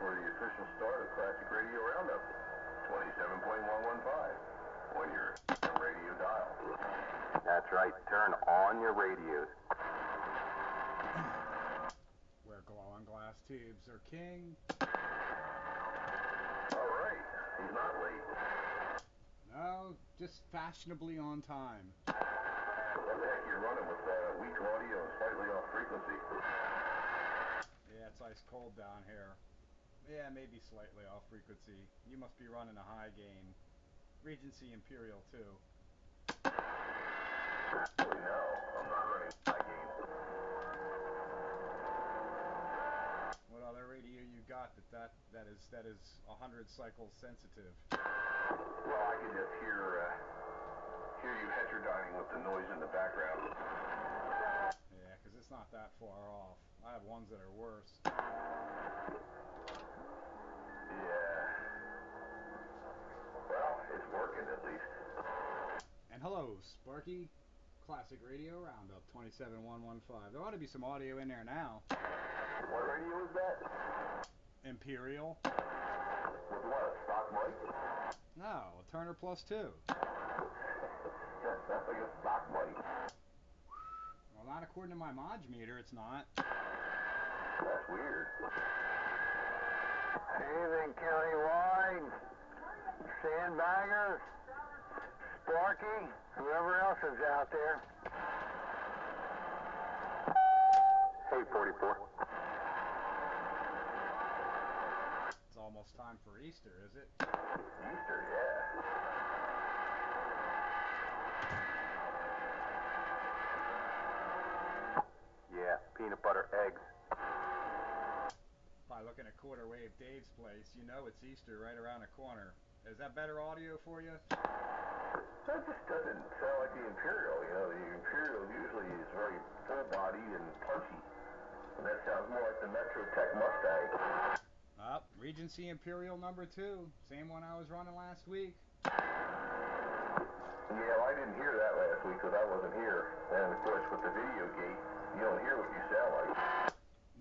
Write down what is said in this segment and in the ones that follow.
for the official start of Classic Radio Roundup, 27.115, on your radio dial. That's right, turn on your radios. Where glowing glass tubes are king. Alright, he's not late. No, just fashionably on time. What the heck, you're running with weak audio and slightly off frequency. Yeah, it's ice cold down here. Yeah, maybe slightly off frequency. You must be running a high gain. Regency Imperial II. Actually, no, I'm not running high gain. What other radio you got that is 100 cycles sensitive? Well, I can just hear you heterodyning with the noise in the background. Yeah, because it's not that far off. I have ones that are worse. Yeah. Well, it's working at least. And hello, Sparky. Classic Radio Roundup 27115. There ought to be some audio in there now. What radio is that? Imperial. With what, a stock mic? No, a Turner Plus 2. That sounds like a stock mic. Well, not according to my Mod meter, it's not. That's weird. Evening, Countywide, Sandbagger, Sparky, whoever else is out there. Hey, 44. It's almost time for Easter, is it? Easter, yeah. Yeah, peanut butter eggs. By looking at Quarter Wave Dave's place, you know it's Easter right around the corner. Is that better audio for you? That just doesn't sound like the Imperial. You know, the Imperial usually is very full-bodied and punchy. And that sounds more like the Metro Tech Mustang. Regency Imperial number 2. Same one I was running last week. Yeah, well, I didn't hear that last week because I wasn't here. And of course, with the video gate, you don't hear what you sound like.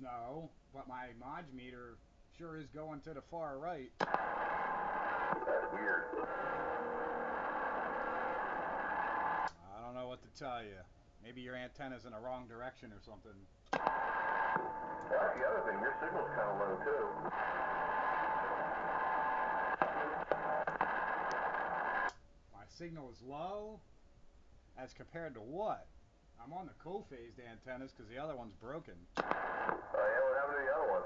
No, but my Mod meter sure is going to the far right. That's weird. I don't know what to tell you. Maybe your antenna's in the wrong direction or something. That's the other thing. Your signal's kind of low, too. My signal is low? As compared to what? I'm on the co-phased antennas because the other one's broken. Yeah, what happened to the other one?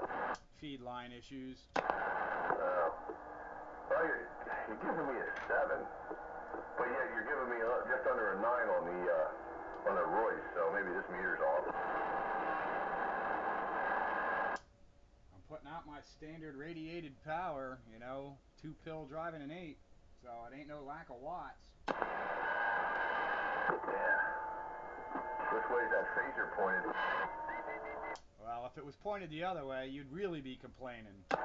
Feed line issues. Well, you're giving me a 7. But yeah, you're giving me just under a 9 on the Royce, so maybe this meter's off. I'm putting out my standard radiated power, you know, 2 pill driving an 8, so it ain't no lack of watts. Yeah. Which way's that phaser pointed? Well, if it was pointed the other way, you'd really be complaining. No,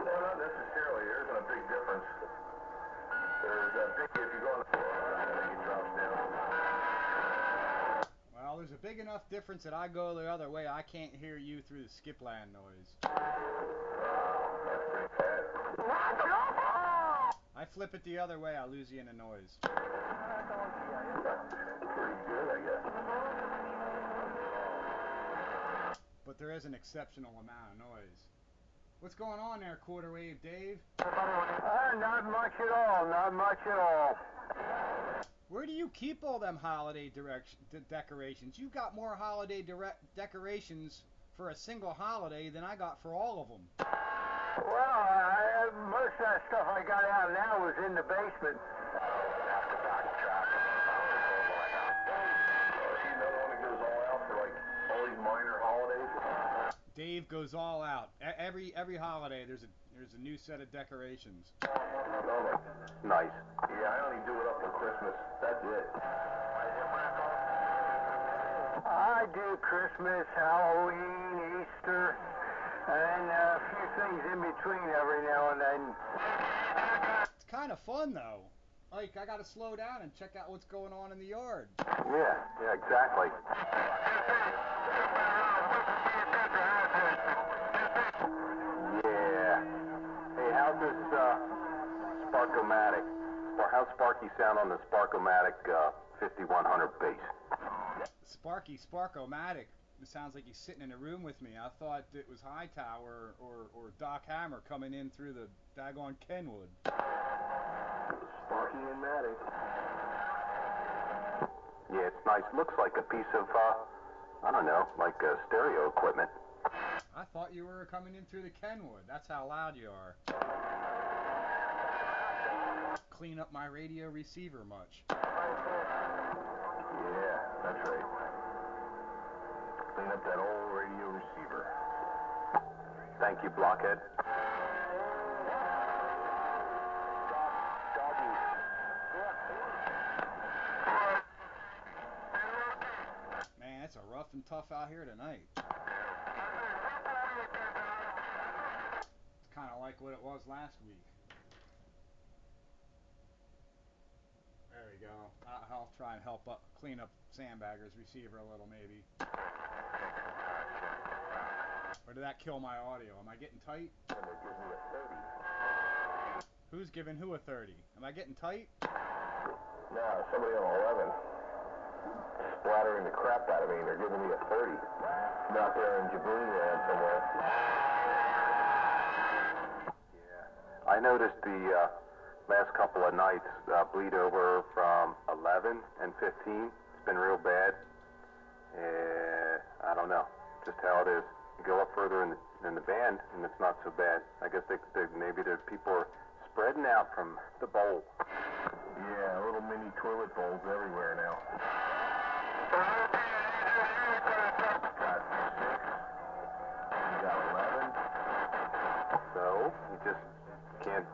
not necessarily. There isn't a big difference. There's a big, if you go on the floor, I think it drops down. Well, there's a big enough difference that I go the other way, I can't hear you through the skipland noise. Wow, that's pretty bad. I flip it the other way, I lose you in the noise. Pretty good, I guess. But there is an exceptional amount of noise. What's going on there, Quarter Wave Dave? Not much at all, not much at all. Where do you keep all them holiday decorations? You've got more holiday decorations for a single holiday than I got for all of them. Well, most of that stuff I got out now was in the basement. After back track. See another one that goes all out for like all these minor holidays? Dave goes all out. Every holiday there's a new set of decorations. Nice. Yeah, I only do it up for Christmas. That's it. I do Christmas, Halloween, Easter, and a few things in between every now and then. It's kind of fun though. Like, I gotta slow down and check out what's going on in the yard. Yeah, exactly. Yeah. Sparkomatic. Or how's Sparky sound on the Sparkomatic 5100 bass? Sparkomatic. It sounds like he's sitting in a room with me. I thought it was Hightower or Doc Hammer coming in through the daggone Kenwood. Sparky and Matic. Yeah, it's nice. Looks like a piece of, I don't know, like stereo equipment. I thought you were coming in through the Kenwood. That's how loud you are. Clean up my radio receiver much. Yeah, that's right. Clean up that old radio receiver. Thank you, Blockhead. Man, it's a rough and tough out here tonight. It's kind of like what it was last week. There we go. I'll try and help clean up Sandbagger's receiver a little, maybe. Or did that kill my audio? Am I getting tight? Someone gives me a 30. Who's giving who a 30? Am I getting tight? No, somebody on 11. Splattering the crap out of me, and they're giving me a 30. I'm out there in Jaboon land somewhere. Yeah. I noticed the last couple of nights bleed over from 11 and 15. It's been real bad. I don't know, just how it is. You go up further in the band, and it's not so bad. I guess maybe the people are spreading out from the bowl. Yeah, little mini toilet bowls everywhere now. Got 6. You got 11. So, you just can't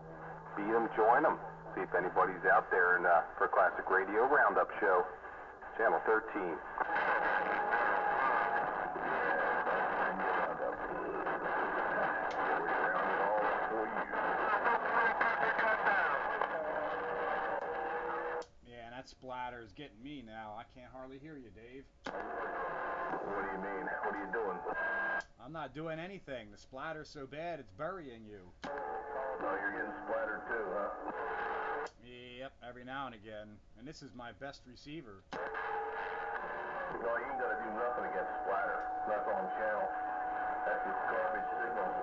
beat them, join them. See if anybody's out there for Classic Radio Roundup Show, Channel 13. That splatter's getting me now. I can't hardly hear you, Dave. What do you mean? What are you doing? I'm not doing anything. The splatter's so bad it's burying you. Oh, you're getting splattered too, huh? Yep, every now and again. And this is my best receiver. Well, you ain't gonna do nothing against splatter. That's on channel. That's just garbage signals.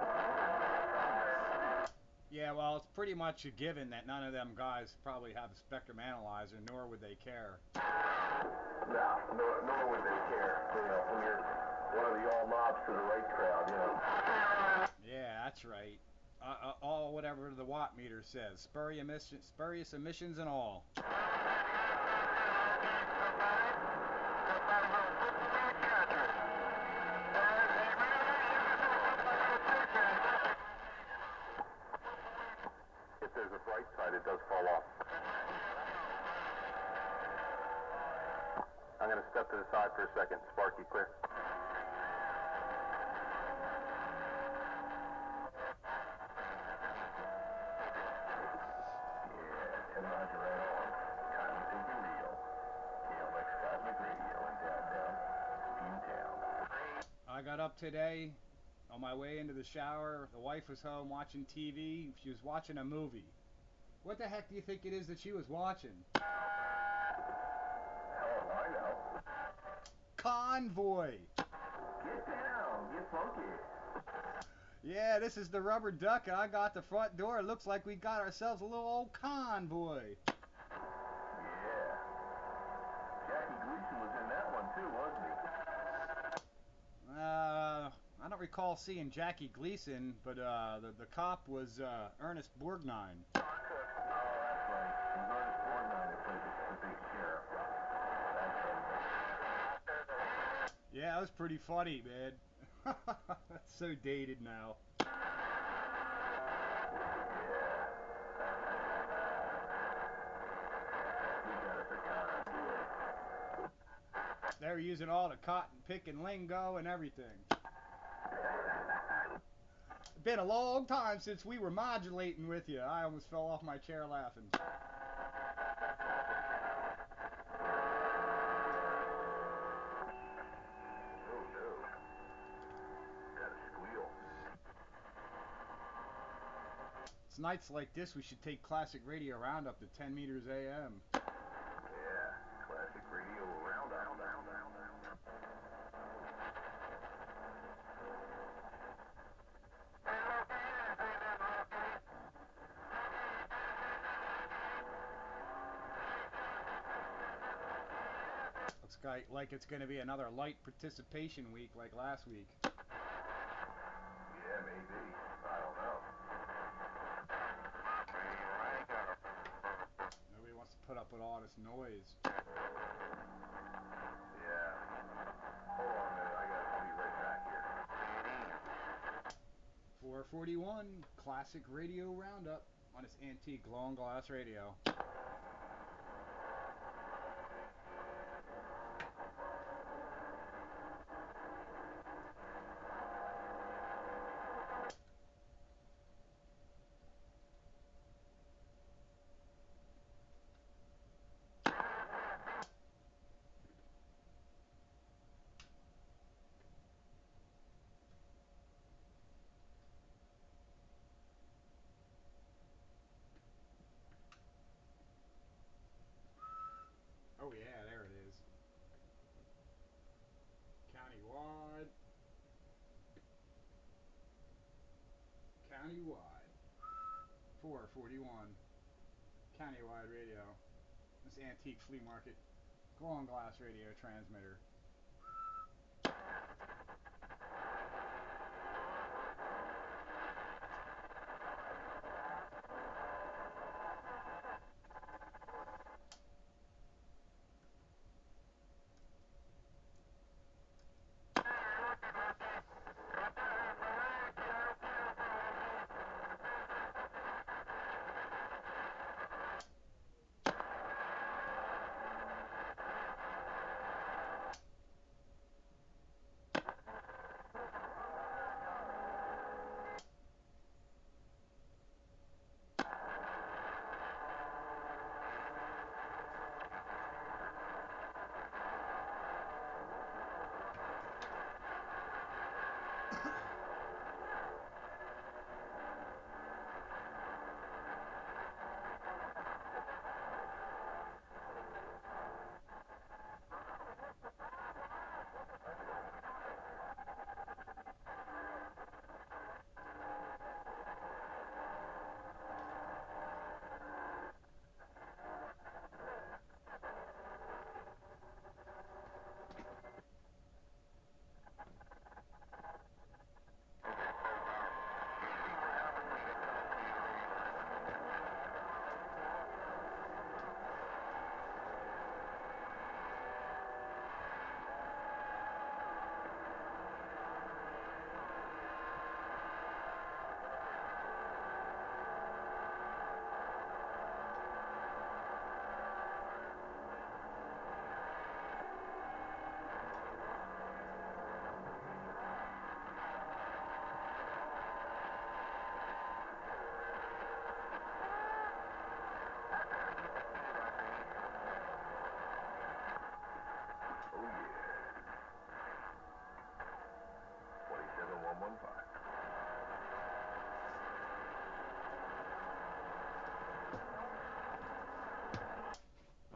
Yeah, well, it's pretty much a given that none of them guys probably have a spectrum analyzer, nor would they care. No, nor would they care. You know, when you're one of the all knobs to the right crowd, you know. Yeah, that's right. All whatever the watt meter says. Spurious emissions and all. If there's a bright side, it does fall off. I'm going to step to the side for a second. Sparky, clear. I got up today on my way into the shower. The wife was home watching TV. She was watching a movie. What the heck do you think it is that she was watching? Hell, I know. Convoy. Get down. Get funky. Yeah, this is the rubber duck. I got the front door. It looks like we got ourselves a little old convoy. Yeah. Jackie Gleason was in that one too, wasn't he? I don't recall seeing Jackie Gleason, but the cop was Ernest Borgnine. Oh, that's right. It was Ernest Borgnine that played the big sheriff. That's right. Yeah, that was pretty funny, man. That's so dated now. They were using all the cotton picking lingo and everything. It's been a long time since we were modulating with you. I almost fell off my chair laughing. Oh no. Got a squeal. It's nights like this we should take Classic Radio Roundup to 10 meters AM. Yeah, Classic Radio Roundup. Looks like it's going to be another light participation week like last week. Yeah, maybe. I don't know. Nobody wants to put up with all this noise. Yeah. Hold on a minute. I'll be right back here. 441 Classic Radio Roundup on its antique long glass radio. Oh yeah, there it is. Countywide. 441 Countywide Radio. This antique flea market long glass radio transmitter. Oh yeah. 27115.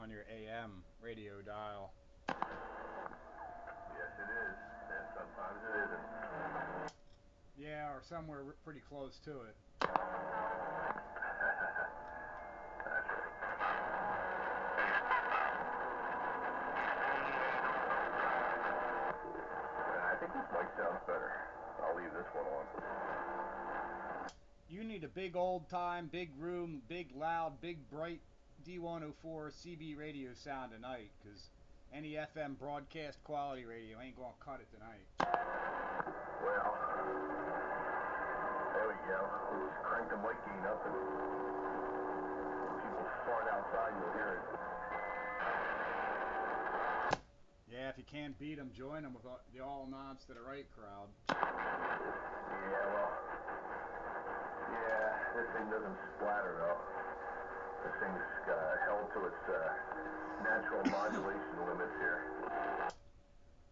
On your AM radio dial. Yes, it is. And sometimes it isn't. Yeah, or somewhere pretty close to it. That's right. And I think this mic sounds better. I'll leave this one on. You need a big old time, big room, big loud, big bright D104 CB radio sound tonight, because any FM broadcast quality radio ain't gonna cut it tonight. Well, there we go. We'll just crank the mic gain up, and when people fart outside, you'll hear it. Yeah, if you can't beat them, join them with the all knobs to the right crowd. Yeah, well, yeah, this thing doesn't splatter though. This thing's held to its natural modulation limits here.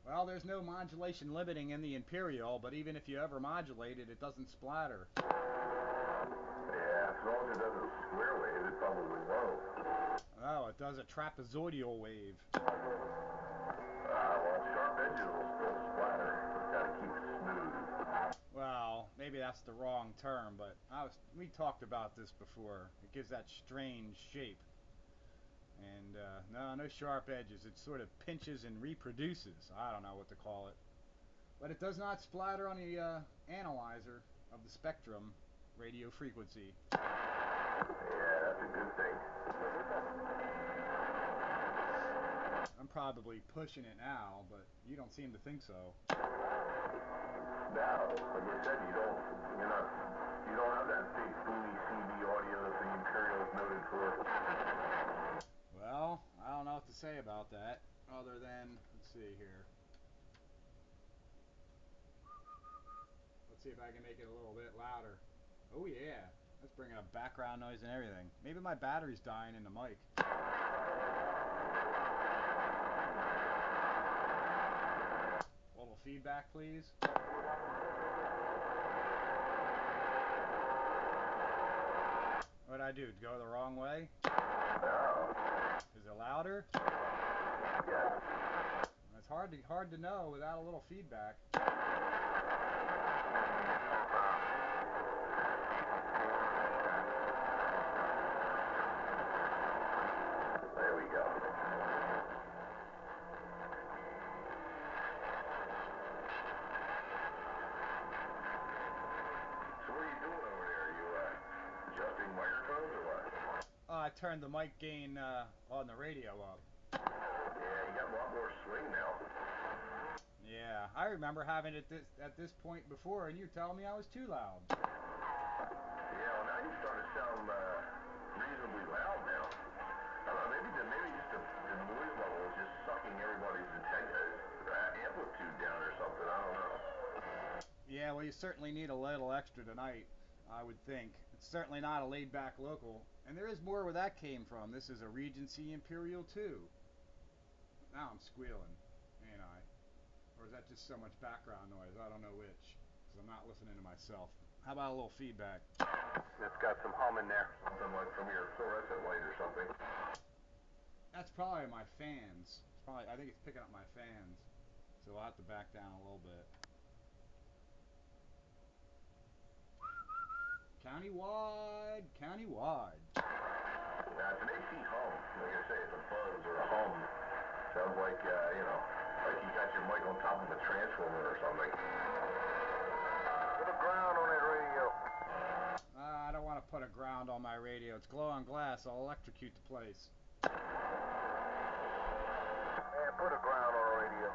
Well, there's no modulation limiting in the Imperial, but even if you ever modulate it, it doesn't splatter. Yeah, As long as it does a square wave, it probably won't. Oh, it does a trapezoidal wave. Well, sharp edges will still splatter. Just gotta keep it smooth. Well, maybe that's the wrong term, but we talked about this before. It gives that strange shape. And no sharp edges. It sort of pinches and reproduces. I don't know what to call it. But it does not splatter on the analyzer of the spectrum radio frequency. Yeah, that's a good thing. I'm probably pushing it now, but you don't seem to think so. Now, like I said, you don't have that big boomy CB audio that the Imperial is noted for. Well, I don't know what to say about that, other than, let's see here. Let's see if I can make it a little bit louder. Oh yeah, that's bringing up background noise and everything. Maybe my battery's dying in the mic. A little feedback, please. What'd I do? Go the wrong way? No. Is it louder? Yes. It's hard to know without a little feedback. There we go. So what are you doing over there? Are you adjusting microphones or what? I turned the mic gain on the radio up. Yeah, you got a lot more swing now. Yeah, I remember having it at this point before, and you telling me I was too loud. Yeah, well now you start to sound reasonably loud now. I don't know, maybe just the noise level is just sucking everybody's amplitude down or something. I don't know. Yeah, well, you certainly need a little extra tonight, I would think. It's certainly not a laid-back local. And there is more where that came from. This is a Regency Imperial II. Now I'm squealing, ain't I? Or is that just so much background noise? I don't know which, because I'm not listening to myself. How about a little feedback? It's got some hum in there. Something like from your fluorescent light or something. That's probably my fans. I think it's picking up my fans. So I'll have to back down a little bit. Countywide. It's an AC hum. Like I say, it's a buzz or a hum. Sounds like, like you got your mic on top of a transformer or something. Put a ground on that radio. I don't want to put a ground on my radio. It's glow on glass. I'll electrocute the place. Yeah, put a ground on the radio.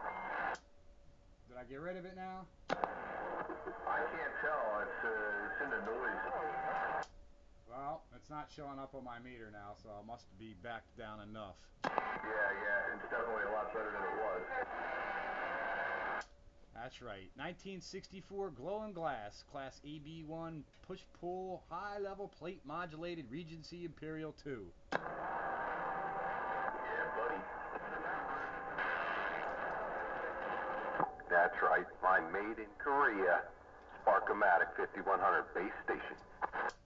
Did I get rid of it now? I can't tell. It's in the noise. Well, it's not showing up on my meter now, so I must be backed down enough. Yeah, it's definitely a lot better than it was. That's right. 1964 glow and glass, class AB1 push-pull high-level plate modulated Regency Imperial II. Yeah, buddy. That's right, my made in Korea Sparkomatic 5100 base station.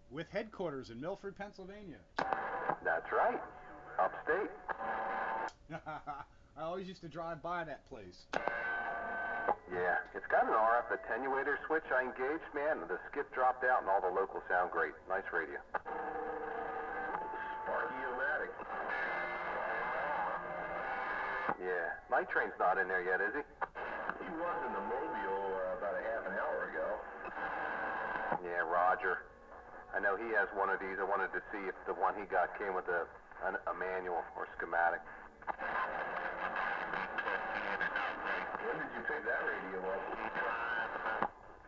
With headquarters in Milford, Pennsylvania. That's right, upstate. I always used to drive by that place. Yeah, it's got an RF attenuator switch I engaged, man, and the skip dropped out and all the locals sound great. Nice radio. Sparky-o-matic. Yeah, Night Train's not in there yet, is he? He was in the Mobile about a half an hour ago. Yeah, Roger. I know he has one of these. I wanted to see if the one he got came with a manual or schematic. When did you pick that radio up?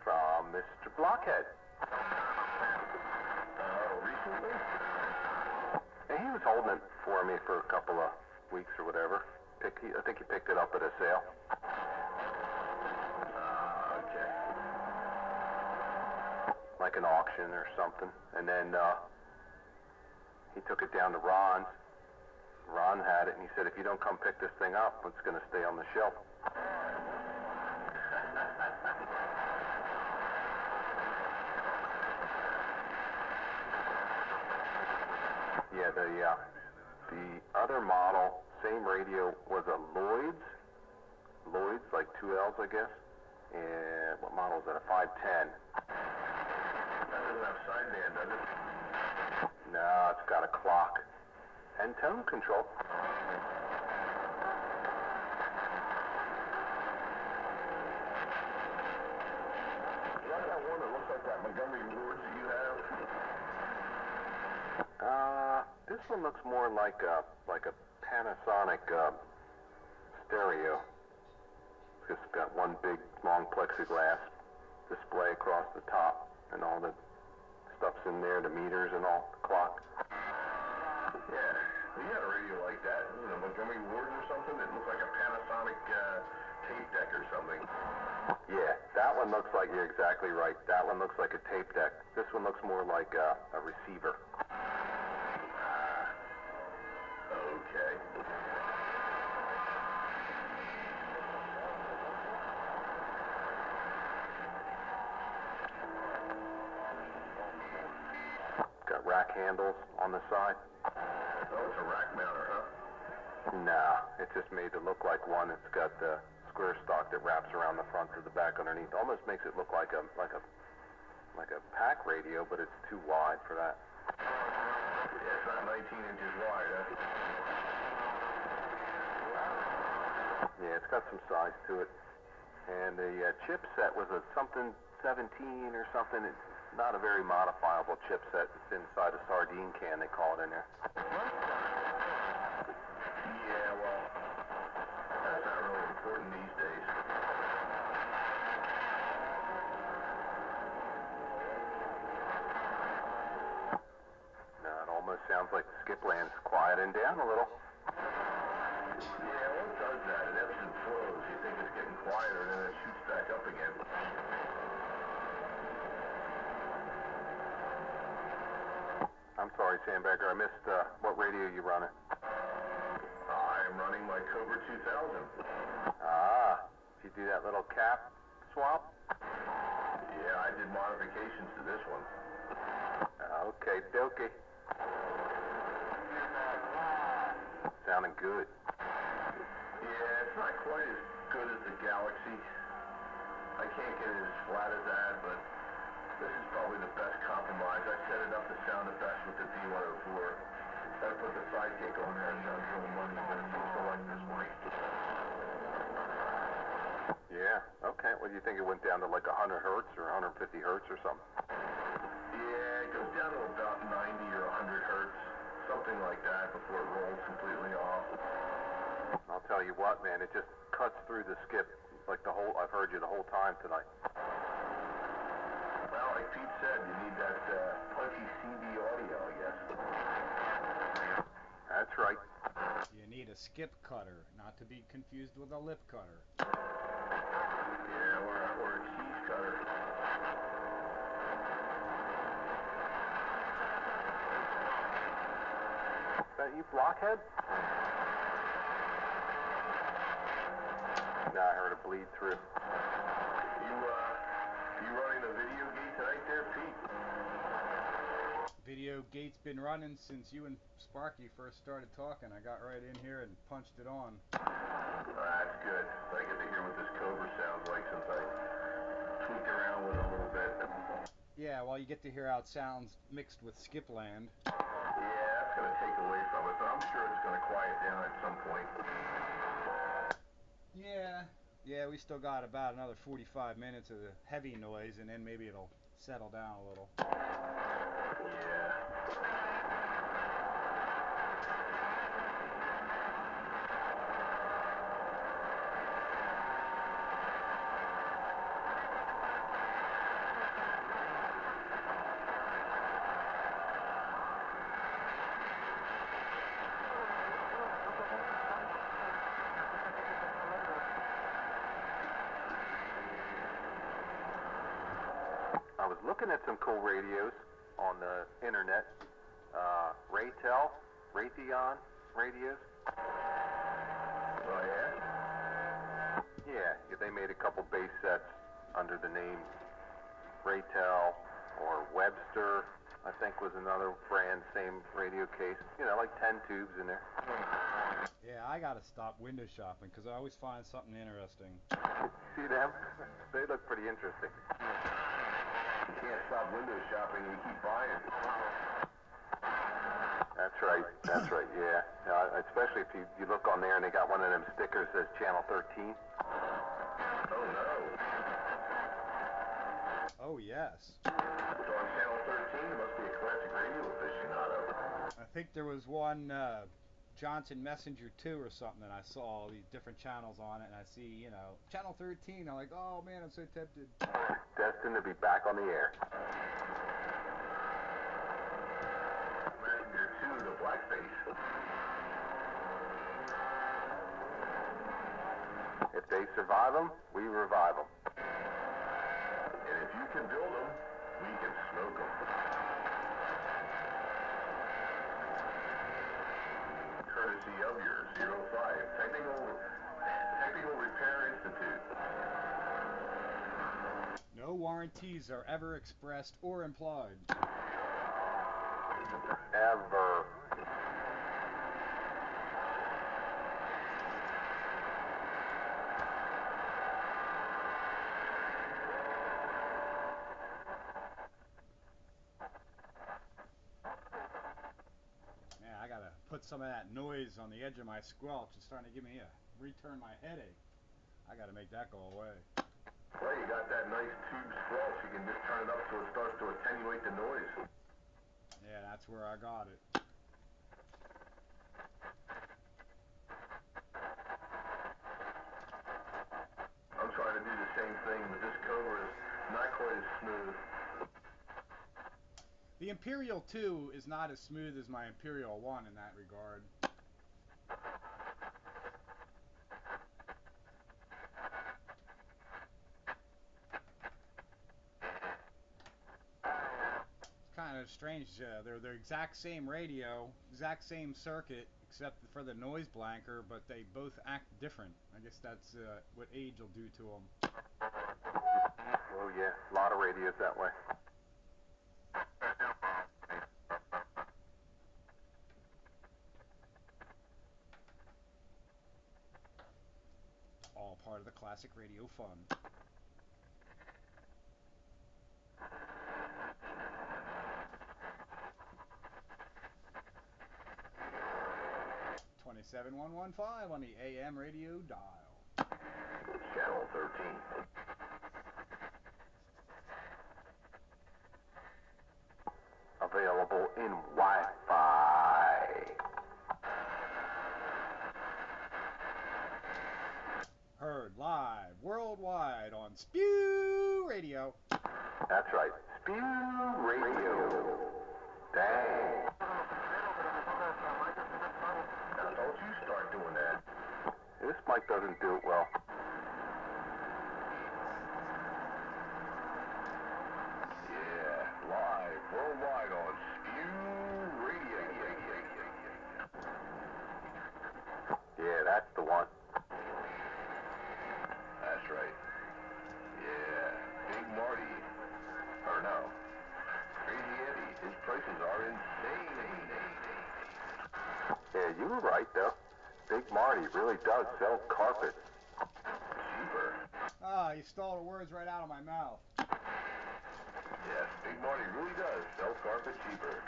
From Mr. Blockhead. Recently? Yeah, he was holding it for me for a couple of weeks or whatever. I think he picked it up at a sale. Okay. Like an auction or something. And then he took it down to Ron's. Ron had it, and he said, if you don't come pick this thing up, it's going to stay on the shelf. Yeah, the other model, same radio, was a Lloyd's. Lloyd's, like 2 L's, I guess. And what model is that? A 510. That doesn't have sideband, does it? No, it's got a clock and tone control. Is that one that looks like that Montgomery Ward's that you have? This one looks more like a Panasonic stereo. It's just got one big long plexiglass display across the top, and all the stuff's in there, the meters and all, the clock. Yeah, we had a radio like that. Was it a Montgomery Ward or something that looks like a Panasonic tape deck or something? Yeah, that one looks like, you're exactly right. That one looks like a tape deck. This one looks more like a receiver. Okay. Got rack handles on the side. Oh, it's a rack mounter, huh? Nah, it's just made to look like one. It's got the square stock that wraps around the front to the back underneath. Almost makes it look like a pack radio, but it's too wide for that. Yeah, it's not 19 inches wide, huh? Yeah, it's got some size to it. And the chipset was a something 17 or something. It's not a very modifiable chipset. It's inside a sardine can, they call it in there. Yeah, well, that's not really important these days. No, it almost sounds like Skipland's quieting down a little. Yeah, well, it does that. It ebbs and flows. You think it's getting quieter, and then it shoots back up again. I'm sorry, Sandbagger, I missed what radio you running. I'm running my Cobra 2000. Ah, did you do that little cap swap? Yeah, I did modifications to this one. Okay, dokie. Sounding good. Yeah, it's not quite as good as the Galaxy. I can't get it as flat as that, but this is probably the best compromise. I set it up to sound the best with the D104. I put the sidekick on there and sounds real money, but it seems to like this one. Yeah, okay. Well, do you think it went down to like 100 hertz or 150 hertz or something? Yeah, it goes down to about 90 or 100 hertz, something like that, before it rolls completely off. I'll tell you what, man, it just cuts through the skip like I've heard you the whole time tonight. Well, like Pete said, you need that punchy CD audio, I guess. That's right. You need a skip cutter, not to be confused with a lip cutter. Yeah, or a cheese cutter. Is that you, Blockhead? No, I heard it bleed through. You running the video gate tonight there, Pete? Video gate's been running since you and Sparky first started talking. I got right in here and punched it on. That's good. So I get to hear what this Cobra sounds like since I tweaked around with it a little bit. Yeah, well, you get to hear how it sounds mixed with Skipland. Yeah, that's going to take away from it, but I'm sure it's going to quiet down at some point. Yeah, we still got about another 45 minutes of the heavy noise, and then maybe it'll settle down a little. Yeah. I was looking at some cool radios on the internet. Raytheon radios. Oh, yeah? Yeah, they made a couple base sets under the name Raytel or Webster. I think was another brand, same radio case. You know, like 10 tubes in there. Yeah, I gotta stop window shopping because I always find something interesting. See them? They look pretty interesting. You can't stop window shopping, you keep buying. That's right, yeah. Especially if you look on there and they got one of them stickers that says Channel 13. Oh no. Oh, yes. So on Channel 13, there must be a classic radio aficionado. I think there was one Johnson Messenger 2 or something, and I saw all these different channels on it, and I see, you know, Channel 13. I'm like, oh man, I'm so tempted. Destined to be back on the air. Messenger 2, the blackface. If they survive them, we revive them. And if you can build them, we can smoke them. Courtesy of your 05 Technical Repair Institute. No warranties are ever expressed or implied. Ever. Man, I gotta put some of that noise on the edge of my squelch. It's starting to give me return my headache. I gotta make that go away. Well, you got that nice tube squelch. You can just turn it up so it starts to attenuate the noise. Yeah, that's where I got it. I'm trying to do the same thing, but this Cobra is not quite as smooth. The Imperial II is not as smooth as my Imperial 1 in that regard. It's kind of strange. They're the exact same radio, exact same circuit, except for the noise blanker, but they both act different. I guess that's what age will do to them. Oh yeah, a lot of radios that way. All part of the classic radio fun. $27,115 on the AM radio dial. Channel 13. Available in Wi-Fi. Heard live worldwide on Spew Radio. That's right, Spew Radio. Dang. Now don't you start doing that. This mic doesn't do it well. Yeah, live worldwide on Spew Radio. Yeah, that's the one. That's right. Yeah, Big Marty. Or no, Crazy Eddie. His prices are insane. Yeah, you were right though. Big Marty really does sell carpet. Cheaper. Ah, you stole the words right out of my mouth. Yes, Big Marty really does sell carpet cheaper.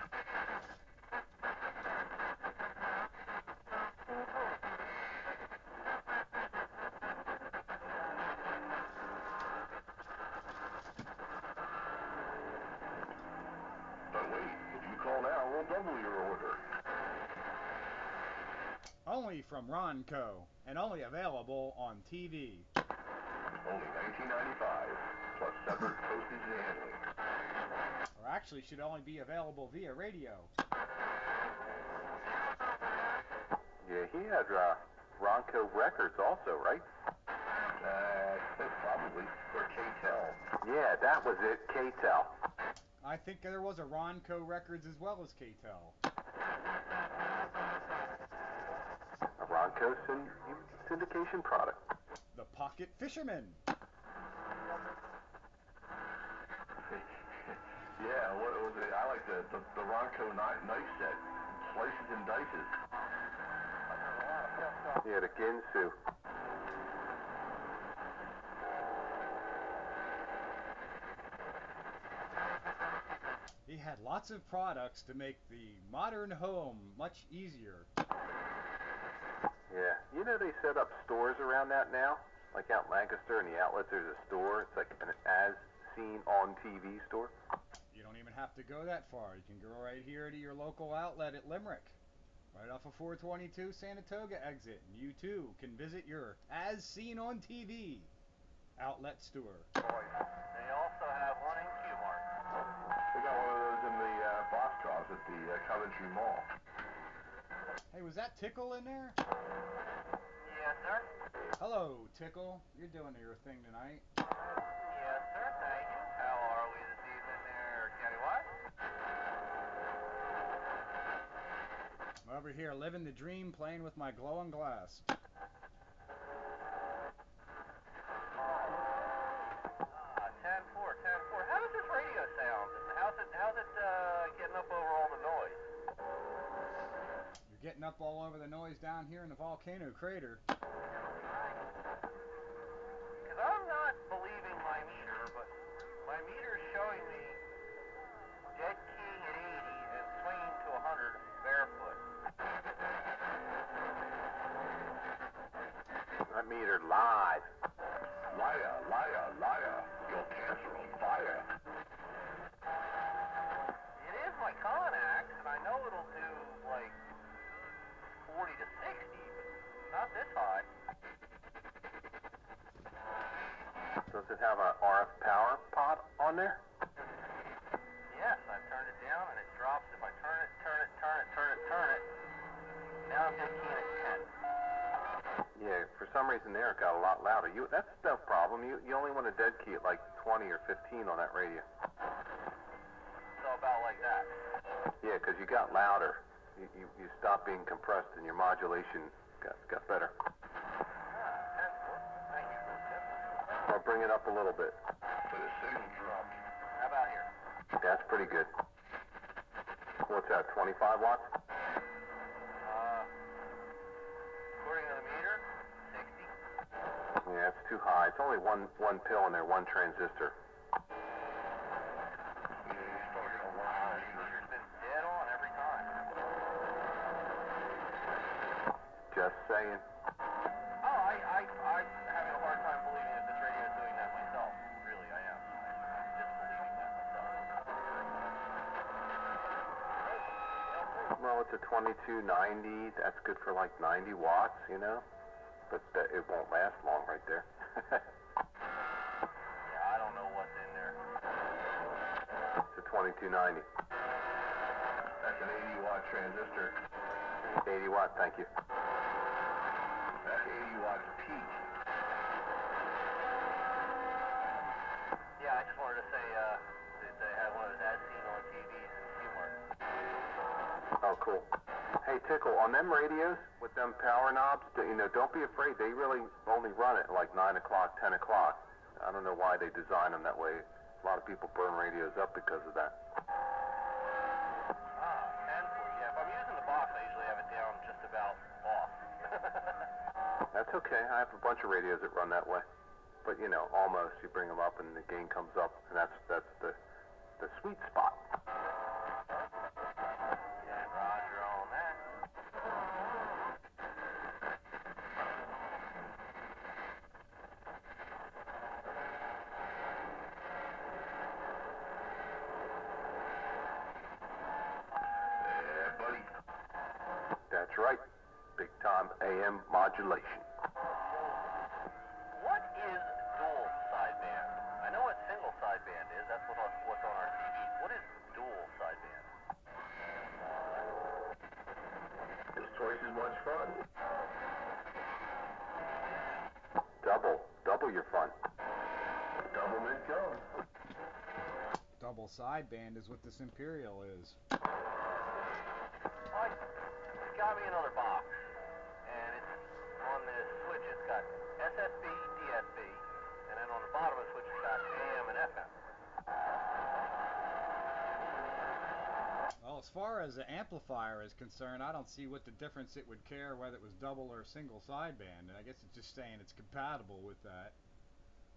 But wait, if you call now, we'll double your order. Only from Ronco, and only available on TV. Only $19.95, plus separate postage and handling. Or actually should only be available via radio. Yeah, he had Ronco Records also, right? Probably. Or K-Tel. Yeah, that was it, K-Tel. I think there was a Ronco Records as well as K-Tel. A Ronco syndication product. The Pocket Fisherman. Yeah, what was it? I like like the Ronco knife set. Slices and dices. Yeah, the Ginsu. He had lots of products to make the modern home much easier. Yeah, you know they set up stores around that now? Like out in Lancaster in the outlets, there's a store. It's like an as-seen-on-TV store. You don't even have to go that far. You can go right here to your local outlet at Limerick, right off of 422 Sanatoga exit. And you too can visit your as seen on TV outlet store. They also have one in Q-Mart. We got one of those in the Boxcars at the Coventry Mall. Hey, was that Tickle in there? Yes, sir. Hello, Tickle. You're doing your thing tonight. Yes, sir. Thank you. How are we this evening there, countywide? I'm over here living the dream, playing with my glowing glass. 10-4, 10-4. How does this radio sound? How's it getting up over all the noise? You're getting up all over the noise down here in the volcano crater. Because I'm not believing my meter, but my meter's showing me dead king at 80 and swinging to 100 barefoot. That meter live. Liar, liar, liar. Your cancer on fire. It is my Connex, and I know it'll do like 40 to 60, but not this high. Does it have an RF power pod on there? Yes, I've turned it down, and it drops if I turn it. Now I'm dead keying at 10. Yeah, for some reason there it got a lot louder. That's no problem. You only want a dead key at like 20 or 15 on that radio. So about like that. Yeah, because you got louder. You stopped being compressed and your modulation got better. 10-4. Thank you for the tip. I'll bring it up a little bit. But the signal dropped. How about here? That's pretty good. What's that, 25 watts? According to the meter, 60. Yeah, it's too high. It's only one pill in there, one transistor. Yeah, you started a while. Meter's been dead on every time. Just saying. Oh, I'm having a hard time believing that this radio is doing that myself. Really, I am. I'm disbelieving that myself. Well, it's a 2290. That's good for like 90 watts, you know? But it won't last long right there. Yeah, I don't know what's in there. It's a 2290. That's an 80-watt transistor. 80 watt, thank you. That's 80 watts peak. Yeah, I just wanted to say that they had one of those as seen on TVs in Q-Mart. Oh, cool. Hey, Tickle, on them radios with them power knobs, don't be afraid. They really only run at like 9 o'clock, 10 o'clock. I don't know why they design them that way. A lot of people burn radios up because of that. 10-4. Yeah, if I'm using the box, I usually have it down just about off. That's okay. I have a bunch of radios that run that way. But, almost. You bring them up and the gain comes up, and that's the sweet spot. Yeah, Roger on that. Yeah, buddy. That's right. Big time AM modulation. What is dual sideband? I know what single sideband is. That's what's on our TVs. What is dual sideband? It's twice as much fun. Double your fun. Double mint gum. Double sideband is what this Imperial is. Well, it's got me another box, and it's on the switch. It's got SSB, DSB, and then on the bottom of the switch it's got AM and FM. as far as the amplifier is concerned, I don't see what the difference it would care whether it was double or single sideband. And I guess it's just saying it's compatible with that.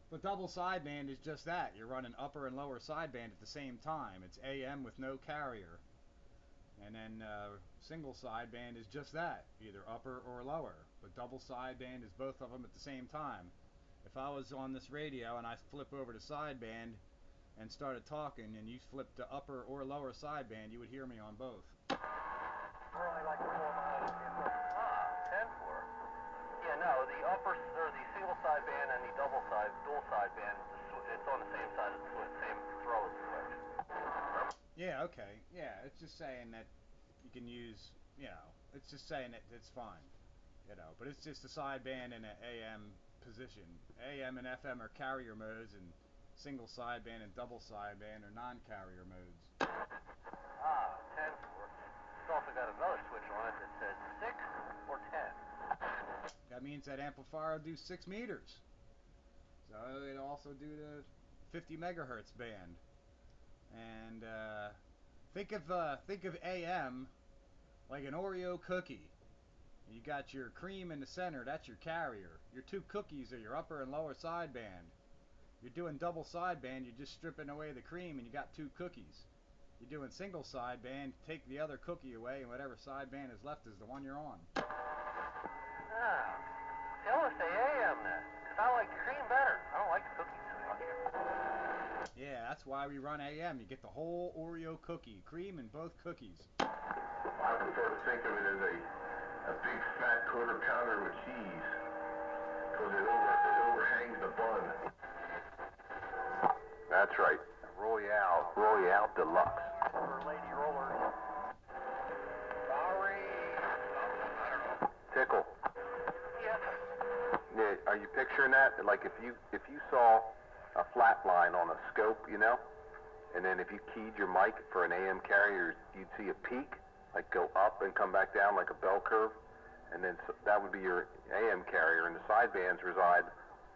But double sideband is just that. You're running upper and lower sideband at the same time. It's AM with no carrier. And then single sideband is just that, either upper or lower. But double sideband is both of them at the same time. If I was on this radio and I flip over to sideband and started talking and you flipped to upper or lower sideband, you would hear me on both. Really like the 10-4. Yeah, no, the upper or the single sideband and the dual sideband, it's on the same side of the switch, same throw of the switch. Yeah, okay. Yeah, it's just saying that you can use, it's just saying that it's fine, but it's just a sideband in an AM position. AM and FM are carrier modes, and single sideband and double sideband are non-carrier modes. 10-4. It's also got another switch on it that says 6 or 10. That means that amplifier will do 6 meters. So it'll also do the 50 megahertz band. And think of AM like an Oreo cookie. You got your cream in the center, that's your carrier. Your two cookies are your upper and lower sideband. You're doing double sideband, you're just stripping away the cream and you got two cookies. You're doing single sideband, take the other cookie away and whatever sideband is left is the one you're on. See, I want to say AM then, because I like the cream better. I don't like the cookies so much. Yeah, that's why we run AM. You get the whole Oreo cookie, cream in both cookies. I prefer to think of it as a big fat quarter pounder with cheese, because it overhangs the bun. That's right. Royale Deluxe. For lady rollers. Sorry. I don't know. Tickle. Yes. Yeah, are you picturing that? Like if you saw a flat line on a scope, and then if you keyed your mic for an AM carrier, you'd see a peak, like go up and come back down like a bell curve, and then that would be your AM carrier, and the sidebands reside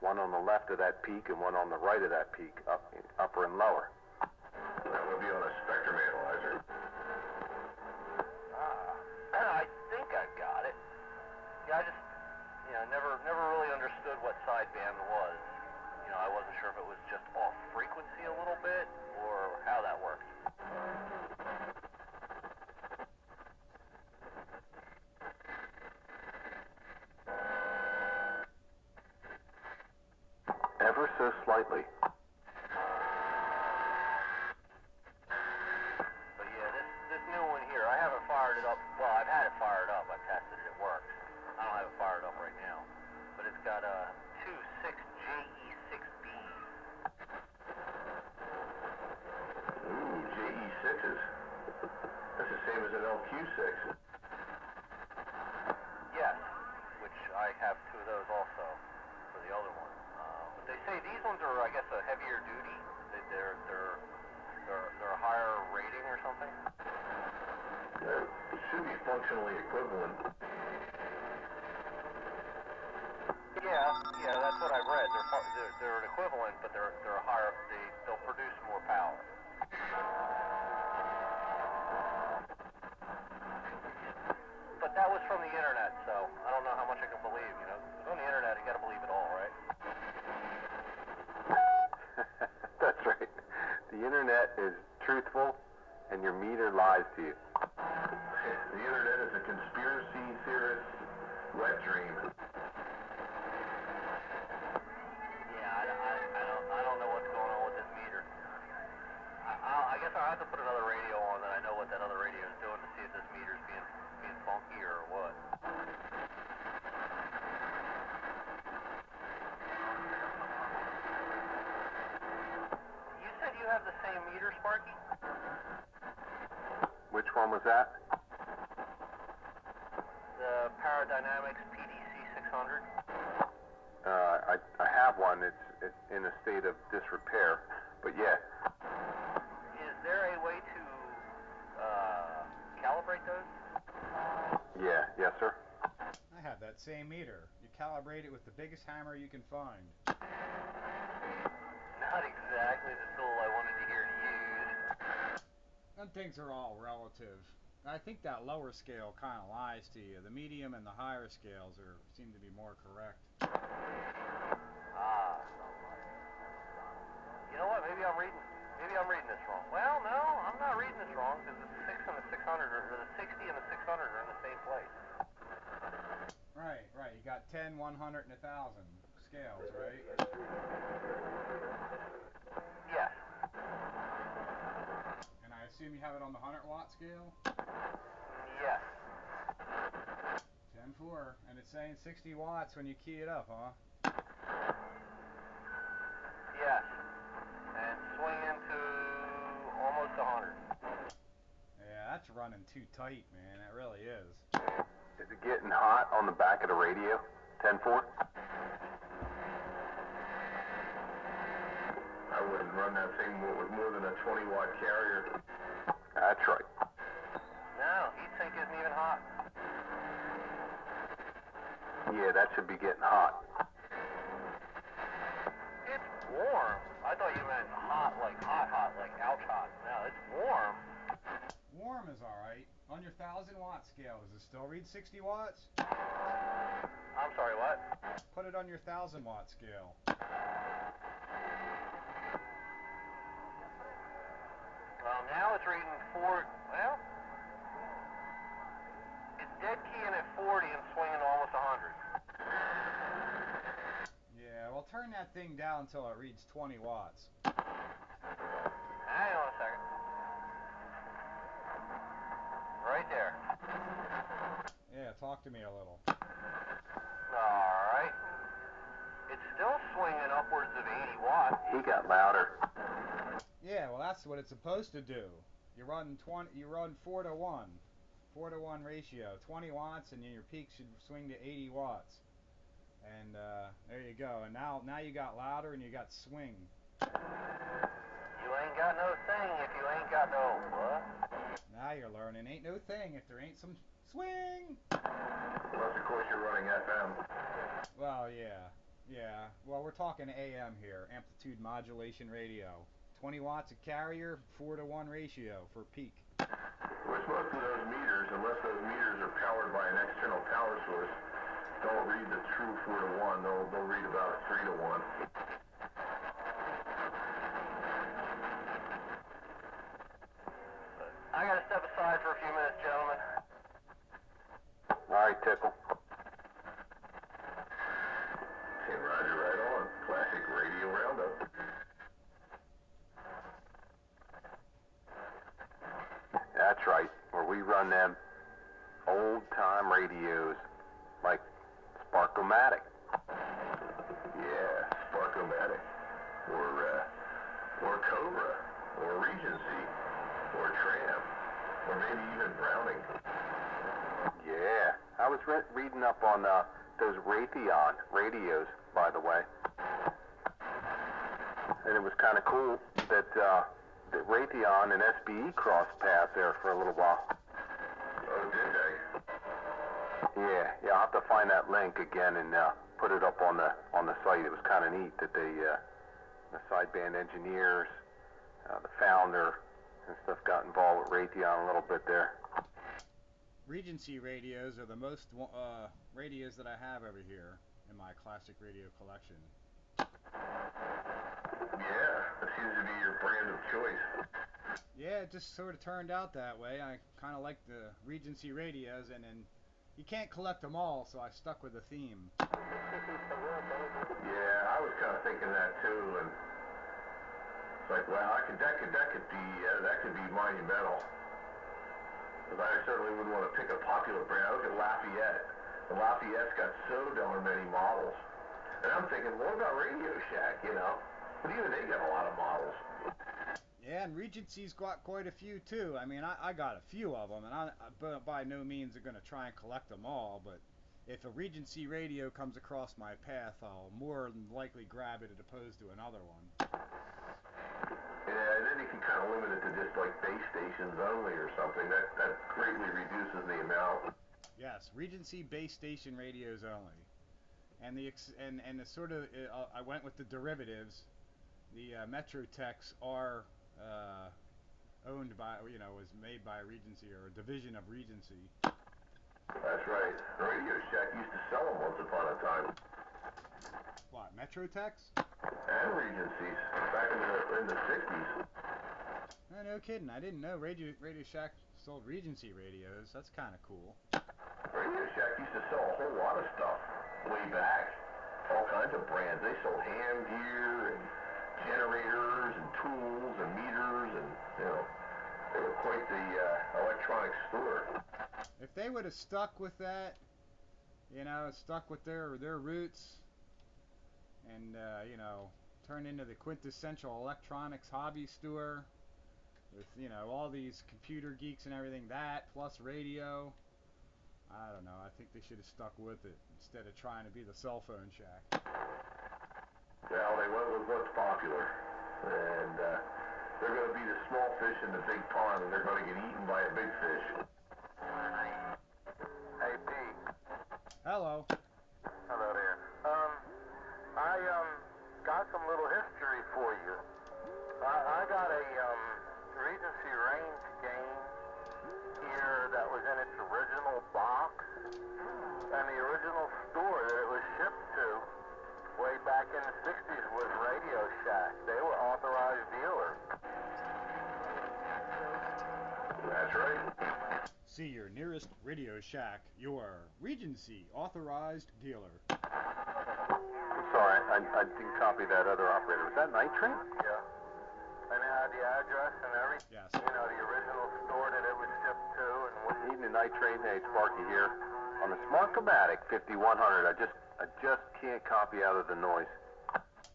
one on the left of that peak and one on the right of that peak, upper and lower. That would be on a spectrum analyzer. I think I got it. Yeah, I just, never really understood what sideband was. I wasn't sure if it was just off frequency a little bit or how that worked. Ever so slightly. But yeah, this new one here, I haven't fired it up. Well, I've had it fired up. I've tested it. It works. I don't have it fired up right now. But it's got a 2.6JE6B. Ooh, JE6s. That's the same as an LQ6. Yes, which I have two of those also for the other one. But they say these ones are, I guess, a heavier duty. They're a higher rating or something. It should be functionally equivalent. Yeah, that's what I've read. They're an equivalent, but they're a higher. They'll produce more power. But that was from the internet, so I don't know how much I can believe. It's on the internet, you got to believe it all, right? That's right. The internet is truthful, and your meter lies to you. The internet is a conspiracy theorist wet dream. Yeah, I don't know what's going on with this meter. I guess I'll have to put another radio on that I know what that other radio is doing to see if this meter's being funky or what. You said you have the same meter, Sparky? Which one was that? The Paradynamics PDC 600? I have one. It's in a state of disrepair, but yeah. Is there a way to calibrate those? Yes, sir. I have that same meter. You calibrate it with the biggest hammer you can find. Not exactly the tool I wanted to hear to use. things are all relative. I think that lower scale kind of lies to you. The medium and the higher scales seem to be more correct. Ah. You know what? Maybe I'm reading this wrong. Well, no, I'm not reading this wrong because the 6 and the 600 or the 60 and the 600 are in the same place. Right. You got 10, 100, and 1,000 scales, right? Yes. And I assume you have it on the 100-watt scale? Yes. 10-4, and it's saying 60 watts when you key it up, huh? Yes. And swinging to almost 100. Yeah, that's running too tight, man. That really is. Is it getting hot on the back of the radio? 10-4? I wouldn't run that thing with more than a 20-watt carrier. That's right. No, heat sink isn't even hot. Yeah, that should be getting hot. It's warm. I thought you meant hot, like ouch hot. No, it's warm. Warm is alright. On your 1,000-watt scale, does it still read 60 watts? I'm sorry, what? Put it on your 1,000-watt scale. Well, now it's reading 4. Well, it's dead keying at 40 and swinging to almost 100. Yeah, well, turn that thing down until it reads 20 watts. Hang on a second. Right there. Yeah, talk to me a little. Alright. It's still swinging upwards of 80 watts. He got louder. Yeah, well, that's what it's supposed to do. You run 4 to 1. 4 to 1 ratio. 20 watts, and then your peak should swing to 80 watts. And there you go. And now you got louder and you got swing. You ain't got no thing if you ain't got no what? Now you're learning. Ain't no thing if there ain't some swing. Unless, of course, you're running FM. Well, yeah. Well, we're talking AM here. Amplitude modulation radio. 20 watts a carrier, 4 to 1 ratio for peak. Which most of those meters, unless those meters are powered by an external power source, don't read the true 4 to 1. They'll read about a 3 to 1. I gotta step aside for a few minutes, gentlemen. All right, Tickle. Hey, Roger, right on. Classic radio roundup. That's right. Where we run them old-time radios like Sparkomatic. Yeah, Sparkomatic. Or Cobra. Or Regency. Or Tram. Or maybe even Browning. Yeah. I was reading up on those Raytheon radios, by the way. And it was kind of cool that Raytheon and SBE crossed paths there for a little while. Oh, did they? Yeah, I'll have to find that link again and put it up on the site. It was kind of neat that the sideband engineers, the founder, and stuff got involved with Raytheon a little bit there. Regency radios are the most radios that I have over here in my classic radio collection. Yeah, that seems to be your brand of choice. Yeah, it just sort of turned out that way. I kind of like the Regency radios, and then you can't collect them all, so I stuck with the theme. Yeah, I was kind of thinking that too, and it's like, well, that could be monumental. But I certainly wouldn't want to pick a popular brand. I look at Lafayette. The Lafayette's got so darn many models. And I'm thinking, what about Radio Shack, you know? But even they got a lot of models. Yeah, and Regency's got quite a few too. I mean, I got a few of them, and I by no means are going to try and collect them all, but if a Regency radio comes across my path, I'll more than likely grab it as opposed to another one. Yeah, and then you can kind of limit it to just like base stations only or something. That greatly reduces the amount. Yes, Regency base station radios only. And the sort of I went with the derivatives. The Metrotechs are owned by, was made by Regency or a division of Regency. That's right. Radio Shack used to sell them once upon a time. What, Metrotex? And Regencies back in the 60s. Oh, no kidding. I didn't know Radio Shack sold Regency radios. That's kind of cool. Radio Shack used to sell a whole lot of stuff way back. All kinds of brands. They sold hand gear and generators and tools and meters and, they were quite the electronic store. If they would have stuck with that, stuck with their roots and, turned into the quintessential electronics hobby store with, all these computer geeks and everything, that plus radio, I don't know. I think they should have stuck with it instead of trying to be the cell phone shack. Well, they went with what's popular. And they're going to be the small fish in the big pond, and they're going to get eaten by a big fish. Hey, Pete. Hello. Hello there. I got some little history for you. I got a Regency Range game here that was in its original box, and the original store that it was shipped to way back in the 60s was Radio Shack. They were authorized dealer. That's right. See your nearest Radio Shack, your Regency authorized dealer. I'm sorry, I didn't copy that other operator. Was that Night Train? Yeah. And it had the address and everything. Yes. The original store that it was shipped to, and what. Evening, Night Train. Hey, Sparky here. On the Smartcomatic 5100, I just can't copy out of the noise.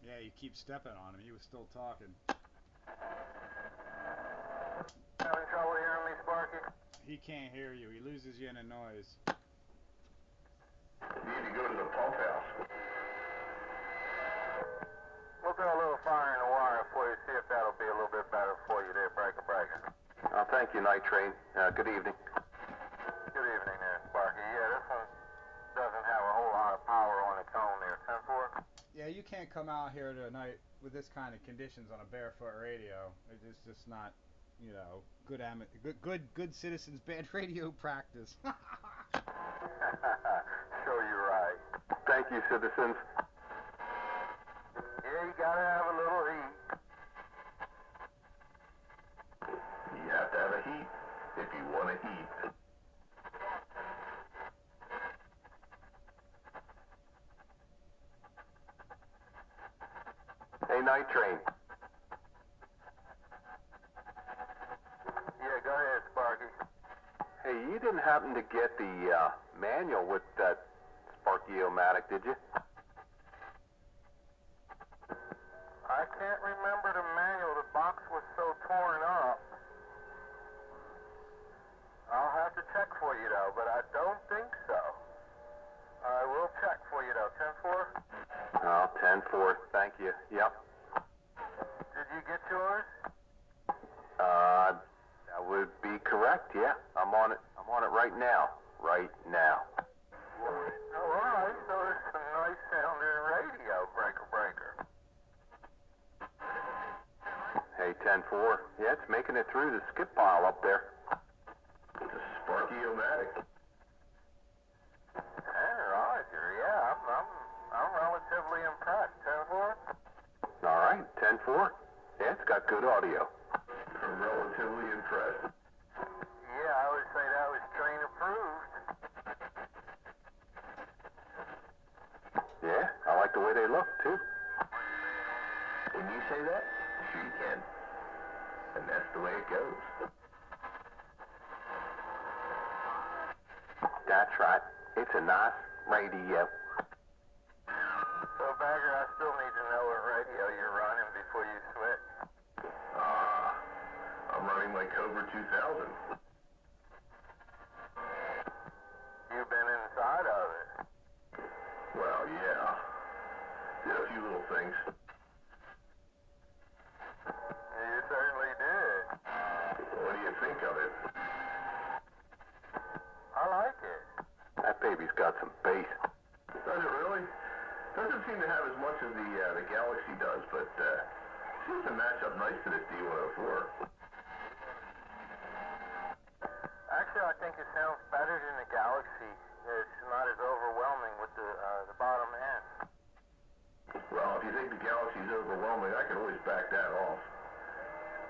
Yeah, you keep stepping on him. He was still talking. Having trouble hearing me, Sparky? He can't hear you. He loses you in a noise. You need to go to the pump house. We'll throw a little fire in the wire for you, see if that'll be a little bit better for you there, breaker. Thank you, Night Train. Good evening. Good evening there, Sparky. Yeah, this one doesn't have a whole lot of power on its own there. 10-4? Yeah, you can't come out here tonight with this kind of conditions on a barefoot radio. It's just not, good citizens, bad radio practice. Sure, you're right. Thank you, citizens. Yeah, you gotta have a little heat. You have to have a heat if you want to eat. Hey, Night Train. Yeah, go ahead, Sparky. Hey, you didn't happen to get the manual with that Sparky-O-Matic, did you? I can't remember the manual. The box was so torn up. I'll have to check for you, though, but I don't think so. I will check for you, though. 10-4? Oh, 10-4. Thank you. Yep. Did you get yours? That would be correct, yeah. I'm on it right now. Right now. Oh, all right. So it's a nice sounding radio, breaker. Hey, 10-4. Yeah, it's making it through the skip pile up there. It's a Sparky-O-Matic. Hey, Roger. Yeah, I'm relatively impressed. 10-4? All right, 10-4. Yeah, it's got good audio. I'm relatively impressed. Yeah, I would say that was train approved. Yeah, I like the way they look, too. When you say that, sure you can. And that's the way it goes. That's right. It's a nice radio. So, Bagger, I still need to know what radio you're running before you switch. I'm running my Cobra 2000. You've been inside of it. Well, yeah. Did a few little things. You certainly did. What do you think of it? I like it. That baby's got some bass. Does it really? Doesn't seem to have as much as the Galaxy does, but seems to match up nice to this D104.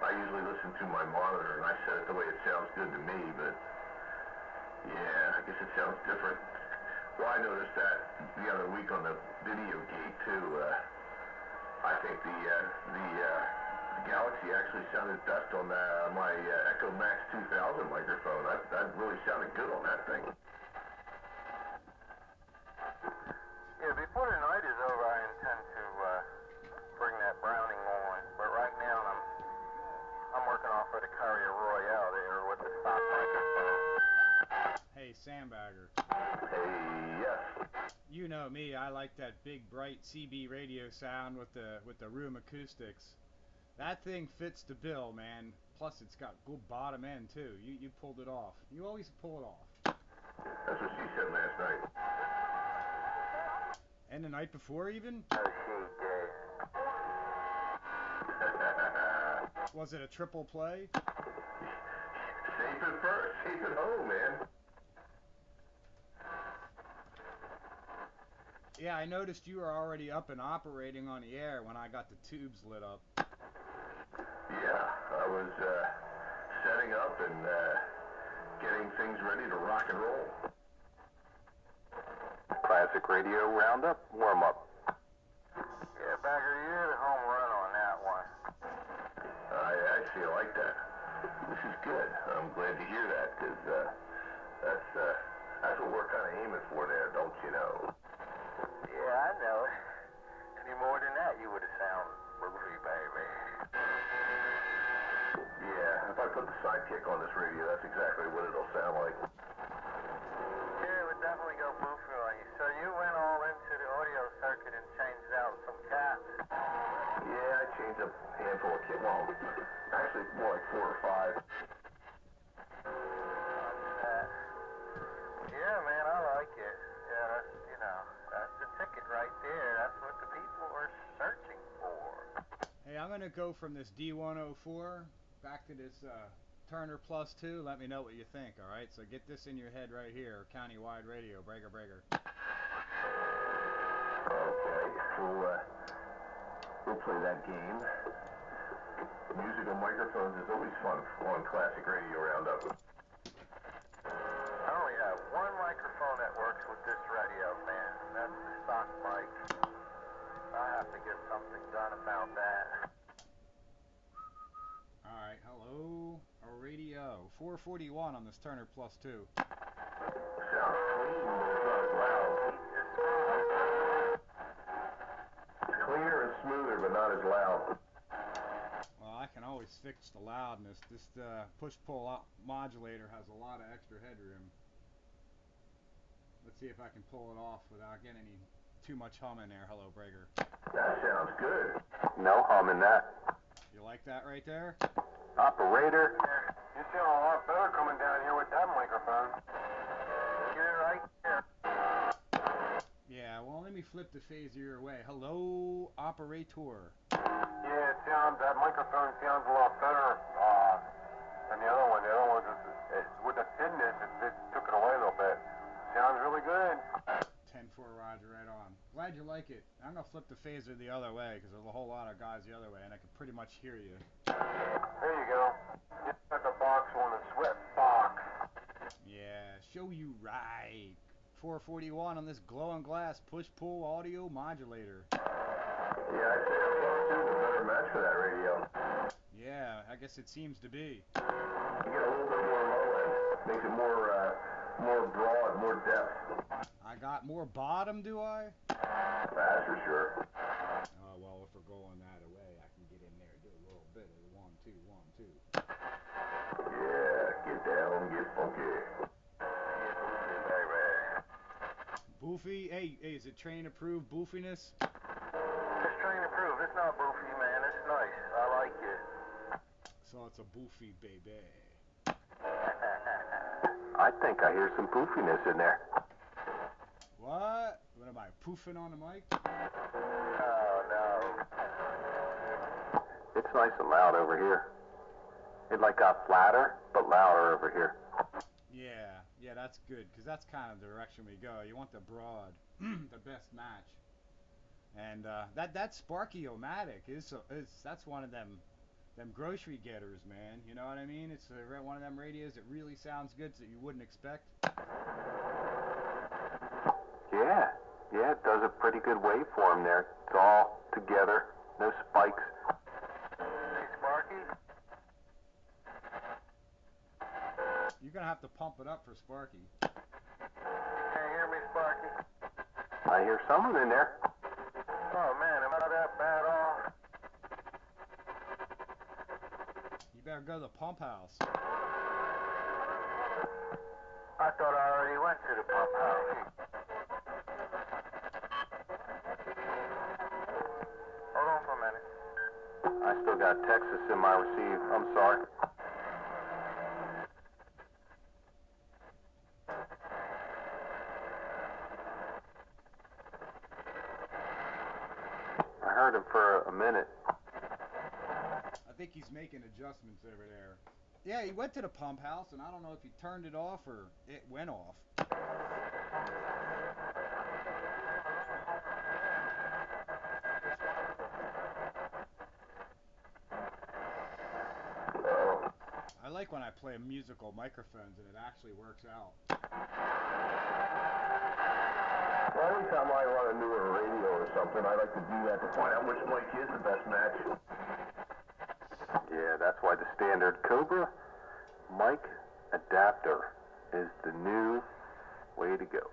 I usually listen to my monitor, and I set it the way it sounds good to me, but yeah, I guess it sounds different. Well, I noticed that the other week on the video gate, too. I think the Galaxy actually sounded best on my Echo Max 2000 microphone. That really sounded good on that thing. Yeah, before the night is over, I intend to bring that Browning on. But right now, I'm working off of the Carrier Royale there with the stock microphone. Hey, Sandbagger. Hey, yes. You know me, I like that big, bright CB radio sound with the room acoustics. That thing fits the bill, man. Plus, it's got good bottom end, too. You pulled it off. You always pull it off. That's what she said last night. And the night before, even? Oh, she did. Was it a triple play? Safe at first, safe at home, man. Yeah, I noticed you were already up and operating on the air when I got the tubes lit up. Yeah, I was setting up and getting things ready to rock and roll. Classic Radio Roundup warm-up. Yeah, Bagger, you hit a home run on that one. I actually like that. This is good. I'm glad to hear that, because that's what we're kind of aiming for there, don't you know? Yeah, I know. Any more than that, you would have sounded groovy, baby. Yeah, if I put the sidekick on this radio, that's exactly what it'll sound like. Yeah, it would definitely go boofy on you. So you went all into the audio circuit and changed out some caps. Yeah, I changed a handful of kit. Well, actually more like 4 or 5. Yeah, man, I like it. Yeah, that's the ticket right there. That's what the people are searching for. Hey, I'm going to go from this D104 back to this Turner Plus 2. Let me know what you think, all right? So get this in your head right here. Countywide radio, breaker, breaker. Okay, we'll play that game. Musical microphones is always fun on Classic Radio Roundup. I only have one microphone that works with this radio, man. That's the stock mic. I have to get something done about that. Alright, hello, a radio. 441 on this Turner Plus 2. Sounds clean, but it's not as loud. It's cleaner and smoother, but not as loud. Well, I can always fix the loudness. This push-pull modulator has a lot of extra headroom. Let's see if I can pull it off without getting any too much hum in there. Hello, breaker. That sounds good. No hum in that. You like that right there? Operator. You sound a lot better coming down here with that microphone. Get it right there. Yeah, well, let me flip the phaser your way. Hello, operator. Yeah, that microphone sounds a lot better than the other one. The other one, with the thinness, it took it away a little bit. Sounds really good. 10-4, Roger, right on. Glad you like it. I'm going to flip the phaser the other way because there's a whole lot of guys the other way, and I can pretty much hear you. There you go. You got the box on the sweat box. Yeah, show you right. 441 on this glowing glass push-pull audio modulator. Yeah, I'd say the Plus 2 is a better match for that radio. Yeah, I guess it seems to be. You get a little bit more low end. Makes it more broad, more depth. I got more bottom, do I? That's for sure. Oh, well, if we're going that way, I can get in there and do a little bit of 1, 2, 1, 2. Yeah, get down, get funky. Boofy? Hey, is it train approved boofiness? It's train approved. It's not boofy, man. It's nice. I like it. So it's a boofy baby. I think I hear some poofiness in there. What? What am I, poofing on the mic? No. It's nice and loud over here. It like got flatter, but louder over here. Yeah, that's good, because that's kind of the direction we go. You want the broad, the best match. And that Sparky-O-Matic that's one of them them grocery getters, man. You know what I mean? It's one of them radios that really sounds good that you wouldn't expect. Yeah, yeah, it does a pretty good waveform there. It's all together, no spikes. Hey, Sparky? You're gonna have to pump it up for Sparky. Can you hear me, Sparky? I hear someone in there. Oh, man, am I that bad off? You better go to the pump house. I thought I already went to the pump house. Hold on for a minute. I still got Texas in my receive. I'm sorry. I heard him for a minute. I think he's making adjustments over there. Yeah, he went to the pump house, and I don't know if he turned it off or it went off. I like when I play musical microphones and it actually works out. Well, anytime I want a newer radio or something, I like to do that to find out which mic is the best match. Yeah, that's why the standard Cobra mic adapter is the new way to go.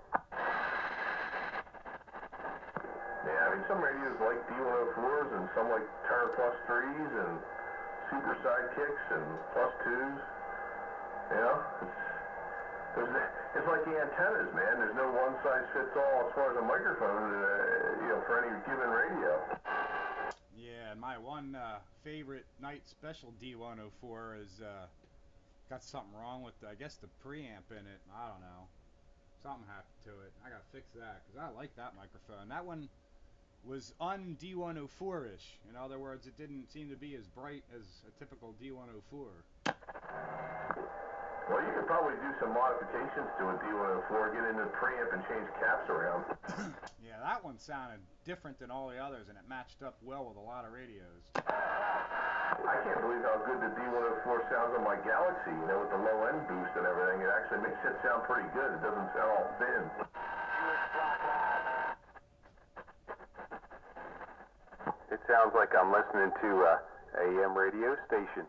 Yeah, I mean, some radios like D104s and some like Turner Plus 3s and Super Sidekicks and Plus 2s. You know, it's like the antennas, man. There's no one size fits all as far as a microphone, for any given radio. Yeah, and my one favorite night special D104 is got something wrong with, I guess, the preamp in it. I don't know. Something happened to it. I gotta fix that, because I like that microphone. That one was un-D104-ish. In other words, it didn't seem to be as bright as a typical D104. Well, you could probably do some modifications to a D104, get into the preamp and change caps around. Yeah, that one sounded different than all the others, and it matched up well with a lot of radios. I can't believe how good the D104 sounds on my Galaxy, with the low end boost and everything. It actually makes it sound pretty good. It doesn't sound all thin. It sounds like I'm listening to a AM radio station.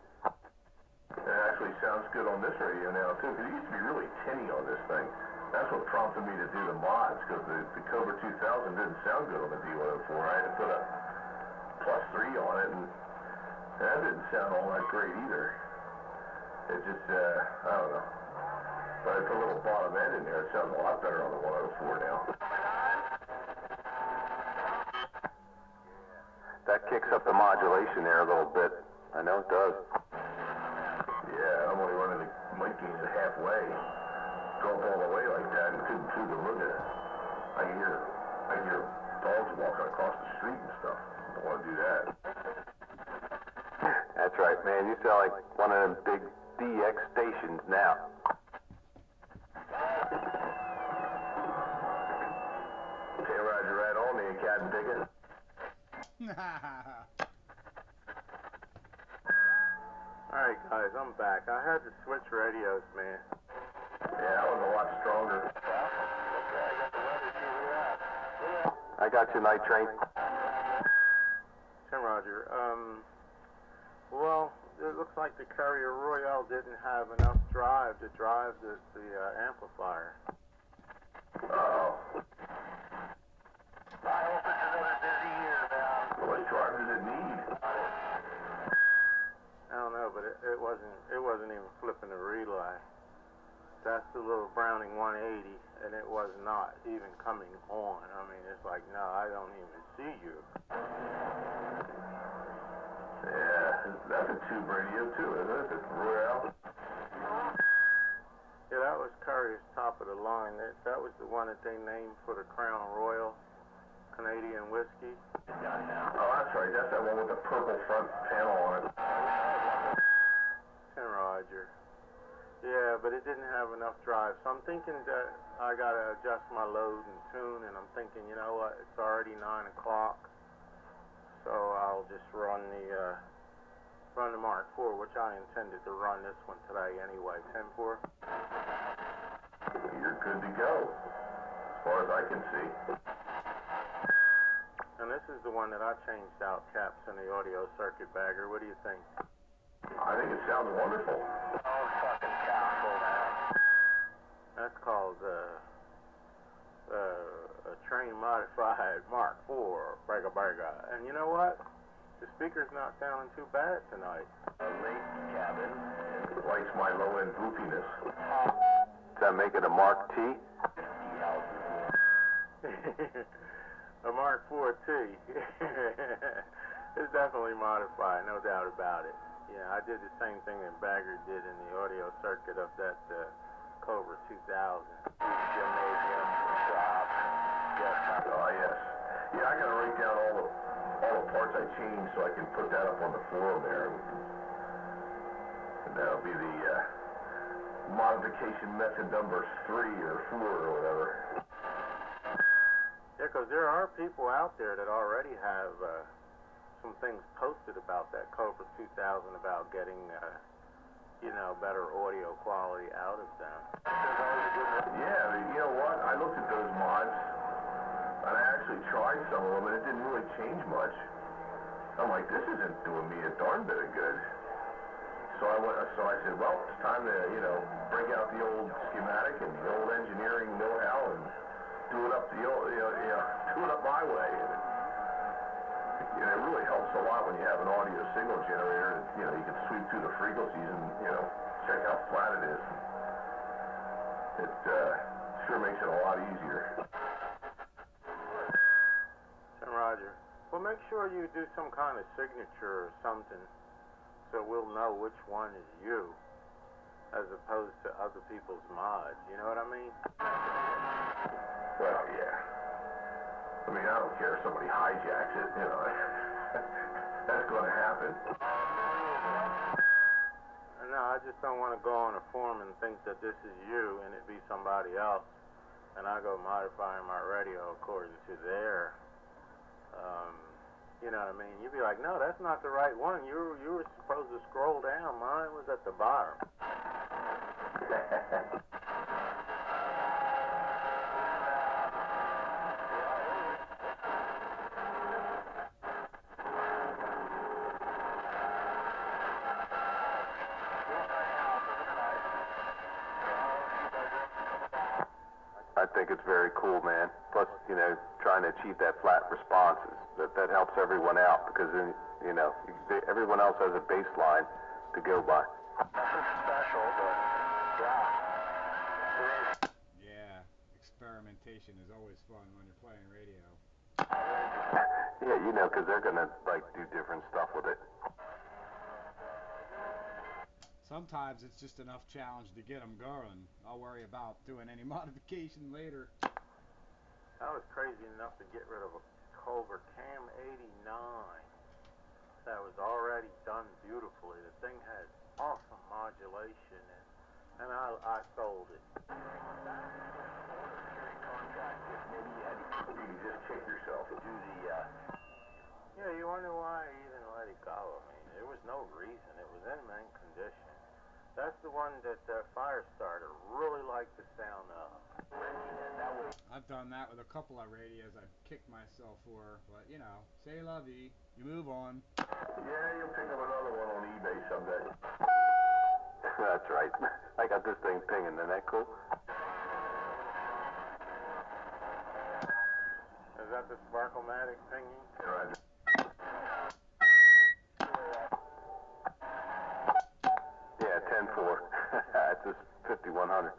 It actually sounds good on this radio now, too, because it used to be really tinny on this thing. That's what prompted me to do the mods, because the Cobra 2000 didn't sound good on the D104. I had to put a plus 3 on it, and that didn't sound all that great either. It just, I don't know. But I put a little bottom end in there. It sounds a lot better on the 104 now. That kicks up the modulation there a little bit. I know it does. Yeah, I'm only running the mic gain at halfway. Go up all the way like that and couldn't tune the look at it. I can hear dogs walking across the street and stuff. I don't want to do that. That's right, man. You sound like one of them big DX stations now. Okay, Roger, right on me, cat and ticket. Alright, guys, I'm back. I had to switch radios, man. Yeah, that was a lot stronger. I got you, Night Train. Tim Roger, well, it looks like the Carrier Royale didn't have enough drive to drive the amplifier. Oh. I hope it's another busy year, man. What drive does it need? I don't know, but it wasn't even flipping the relay. That's the little Browning 180, and it was not even coming on. I mean, it's like, no, I don't even see you. Yeah, that's a tube radio too, isn't it? The Royale? Yeah, that was Carrier's top of the line. That was the one that they named for the Crown Royal Canadian whiskey. Oh, that's right. That's that one with the purple front panel on it. Tim Roger. Yeah, but it didn't have enough drive. So I'm thinking that I got to adjust my load and tune, and I'm thinking, you know what, it's already 9 o'clock. So I'll just run the run the Mark IV, which I intended to run this one today anyway. 10-4. You're good to go, as far as I can see. And this is the one that I changed out caps in the audio circuit bagger. What do you think? I think it sounds wonderful. Oh, fucking castle, man. That's called a train modified Mark IV, Brega Brega. And you know what? The speaker's not sounding too bad tonight. A late cabin. It likes my low-end goofiness. Does that make it a Mark T? A Mark IV T. It's definitely modified, no doubt about it. Yeah, I did the same thing that Bagger did in the audio circuit of that Cobra 2000. Gymnasium, shop. Yes, Oh, yes. Yeah, I gotta write down all the parts I changed so I can put that up on the forum there. And that'll be the modification method number 3 or 4 or whatever. Yeah, because there are people out there that already have some things posted about that Cobra 2000 about getting, better audio quality out of them. Yeah, you know what? I looked at those mods, and I actually tried some of them, and it didn't really change much. I'm like, this isn't doing me a darn bit of good. So I said, well, it's time to, break out the old schematic and the old engineering know-how and do it up do it up my way. And it really helps a lot when you have an audio signal generator. You can sweep through the frequencies and, check how flat it is. It sure makes it a lot easier. Roger. Well, make sure you do some kind of signature or something so we'll know which one is you as opposed to other people's mods. You know what I mean? Well, yeah. I mean, I don't care if somebody hijacks it, That's going to happen. No, I just don't want to go on a forum and think that this is you and it be somebody else, and I go modifying my radio according to their, you know what I mean? You'd be like, no, that's not the right one. You were supposed to scroll down. Mine was at the bottom. I think it's very cool, man. Plus, trying to achieve that flat response that helps everyone out because then, everyone else has a baseline to go by. Nothing special, but yeah. Yeah, experimentation is always fun when you're playing radio. Yeah, because they're gonna do different stuff with it. Sometimes it's just enough challenge to get them going. I'll worry about doing any modification later. I was crazy enough to get rid of a Cobra Cam 89 that was already done beautifully. The thing had awesome modulation, and I sold it. You can just kick yourself. Do the, Yeah, you wonder why I even let it go. I mean, there was no reason. It was in mint condition. That's the one that Firestarter really liked the sound of. I've done that with a couple of radios I've kicked myself for, but say la vie, you move on. Yeah, you'll pick up another one on eBay someday. That's right. I got this thing pinging. Isn't that cool? Is that the Sparkle-matic pinging? Roger. Yeah, 10-4. It's this 5100.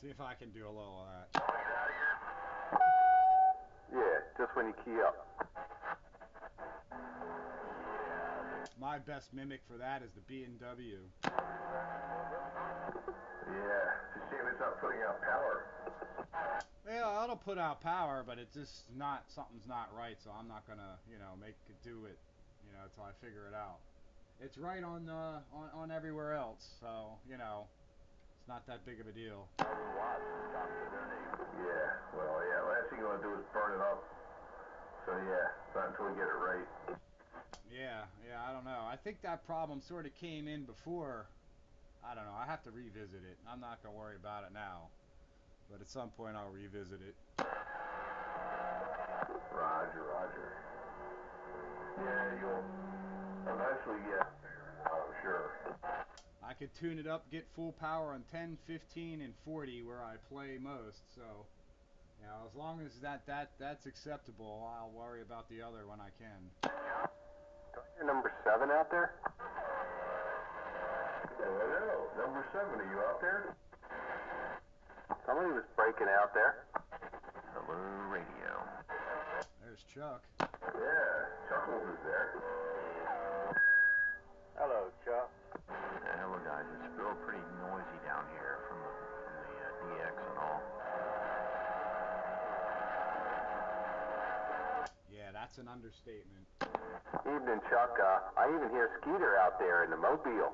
See if I can do a little of that. Yeah, just when you key up. My best mimic for that is the B&W. Yeah, it's a shame it's not putting out power. Yeah, it'll put out power, but it's just something's not right, so I'm not gonna, make it do it, until I figure it out. It's right on everywhere else, so, it's not that big of a deal. Yeah, well, last thing you want to do is burn it up. So, yeah, it's not until we get it right. Yeah, I don't know. I think that problem sort of came in before. I don't know. I have to revisit it. I'm not going to worry about it now. But at some point I'll revisit it. Roger. Yeah, you'll eventually get there, I'm sure. I could tune it up, get full power on 10, 15, and 40 where I play most. So, you know, as long as that's acceptable, I'll worry about the other when I can. Don't you hear number 7 out there? Hello, number 7, are you out there? Somebody was breaking out there. Hello, radio. There's Chuck. Yeah, Chuckles is there. Hello, Chuck. Hello, guys. It's still pretty noisy down here from the DX and all. Yeah, that's an understatement. Evening, Chuck. I even hear Skeeter out there in the mobile.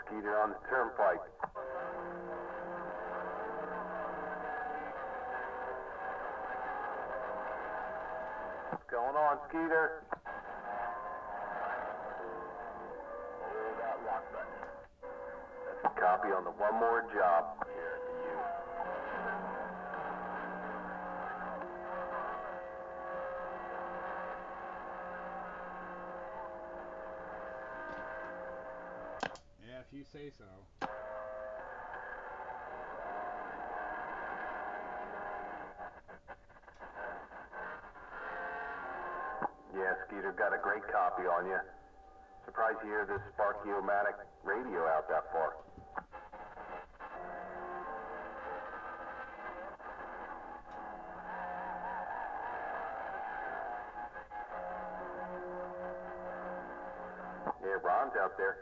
Skeeter on the turnpike. What's going on, Skeeter? Oh, that lock button. Copy on the one more job. Yeah, to you. Yeah, if you say so. Yeah, Skeeter, got a great copy on you. Surprised to hear this Sparky-O-Matic radio out that far. Yeah, Ron's out there.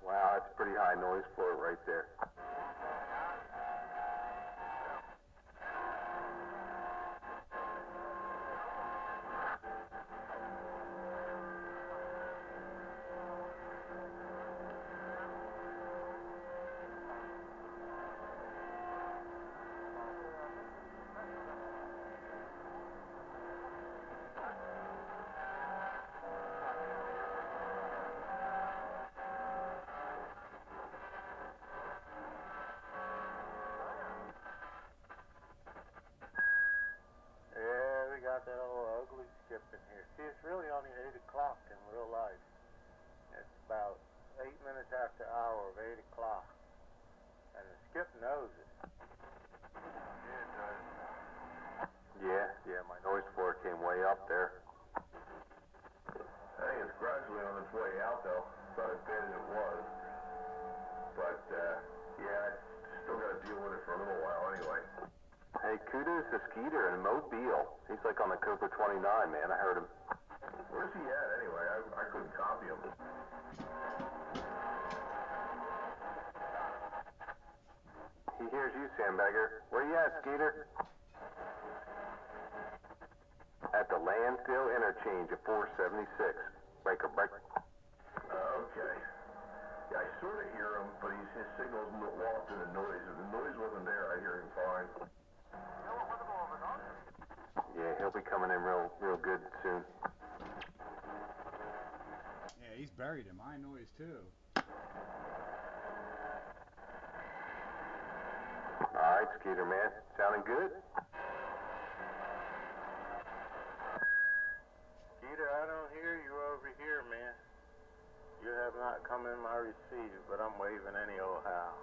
Wow, that's pretty high noise for it right there. Yeah, we got that old ugly skip in here. See, it's really only 8 o'clock in real life. It's about 8 minutes after the hour of 8 o'clock. And the skip knows it. Yeah, it does. Yeah, my noise floor came way up there. Hey, it's gradually on its way out, though. It's not as bad as it was. But, yeah, I still got to deal with it for a little while anyway. Hey, kudos to Skeeter in Mobile. He's like on the Cobra 29, man. I heard him. Where's he at anyway? I couldn't copy him. He hears you, Sandbagger. Where you at, Skeeter? At the landfill interchange at 476. Breaker. Okay. Yeah, I sort of hear him, but his signal's lost in the noise. If the noise wasn't there, I hear him fine. Yeah, he'll be coming in real good soon. Yeah, he's buried in my noise too. All right, Skeeter, man. Sounding good? Skeeter, I don't hear you over here, man. You have not come in my receiver, but I'm waving any old how.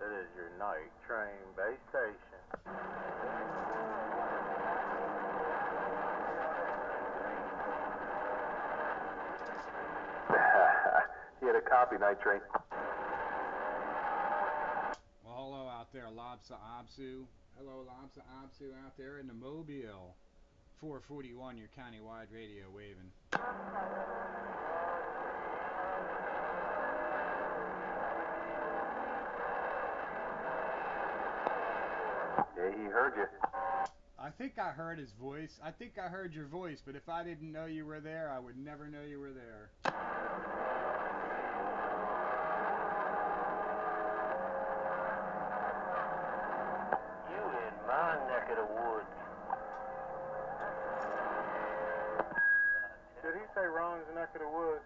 It is your night train base station. He had a copy, Night Train. Well, hello out there, Lobsa Absu. Hello, Lobsa Absu out there in the Mobile. 441, your countywide radio waving. Yeah, he heard you. I think I heard his voice. I think I heard your voice, but if I didn't know you were there, I would never know you were there. You in my neck of the woods. Did he say Ron's neck of the woods?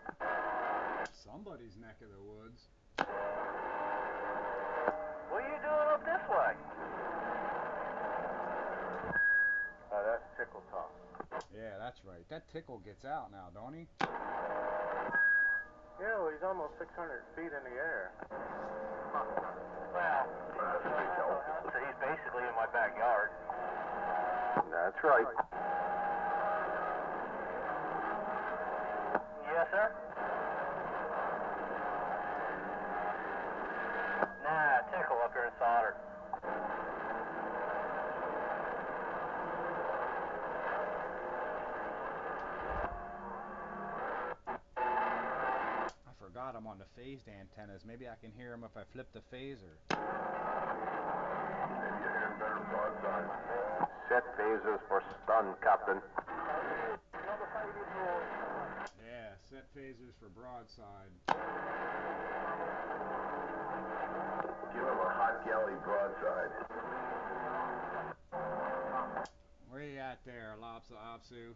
Somebody's neck of the woods. What are you doing up this way? Oh, that's Tickle Talk. Yeah, that's right. That Tickle gets out now, don't he? Yeah, well, he's almost 600 feet in the air. Well, so he's basically in my backyard. That's right. Yes, sir? Nah, Tickle up here in Solder. I forgot I'm on the phased antennas. Maybe I can hear him if I flip the phaser. Maybe you hear better broadside. Set phasers for stun, Captain. Yeah, set phasers for broadside. Give him a hot galley broadside. Where you at there, Lopsa Opsu?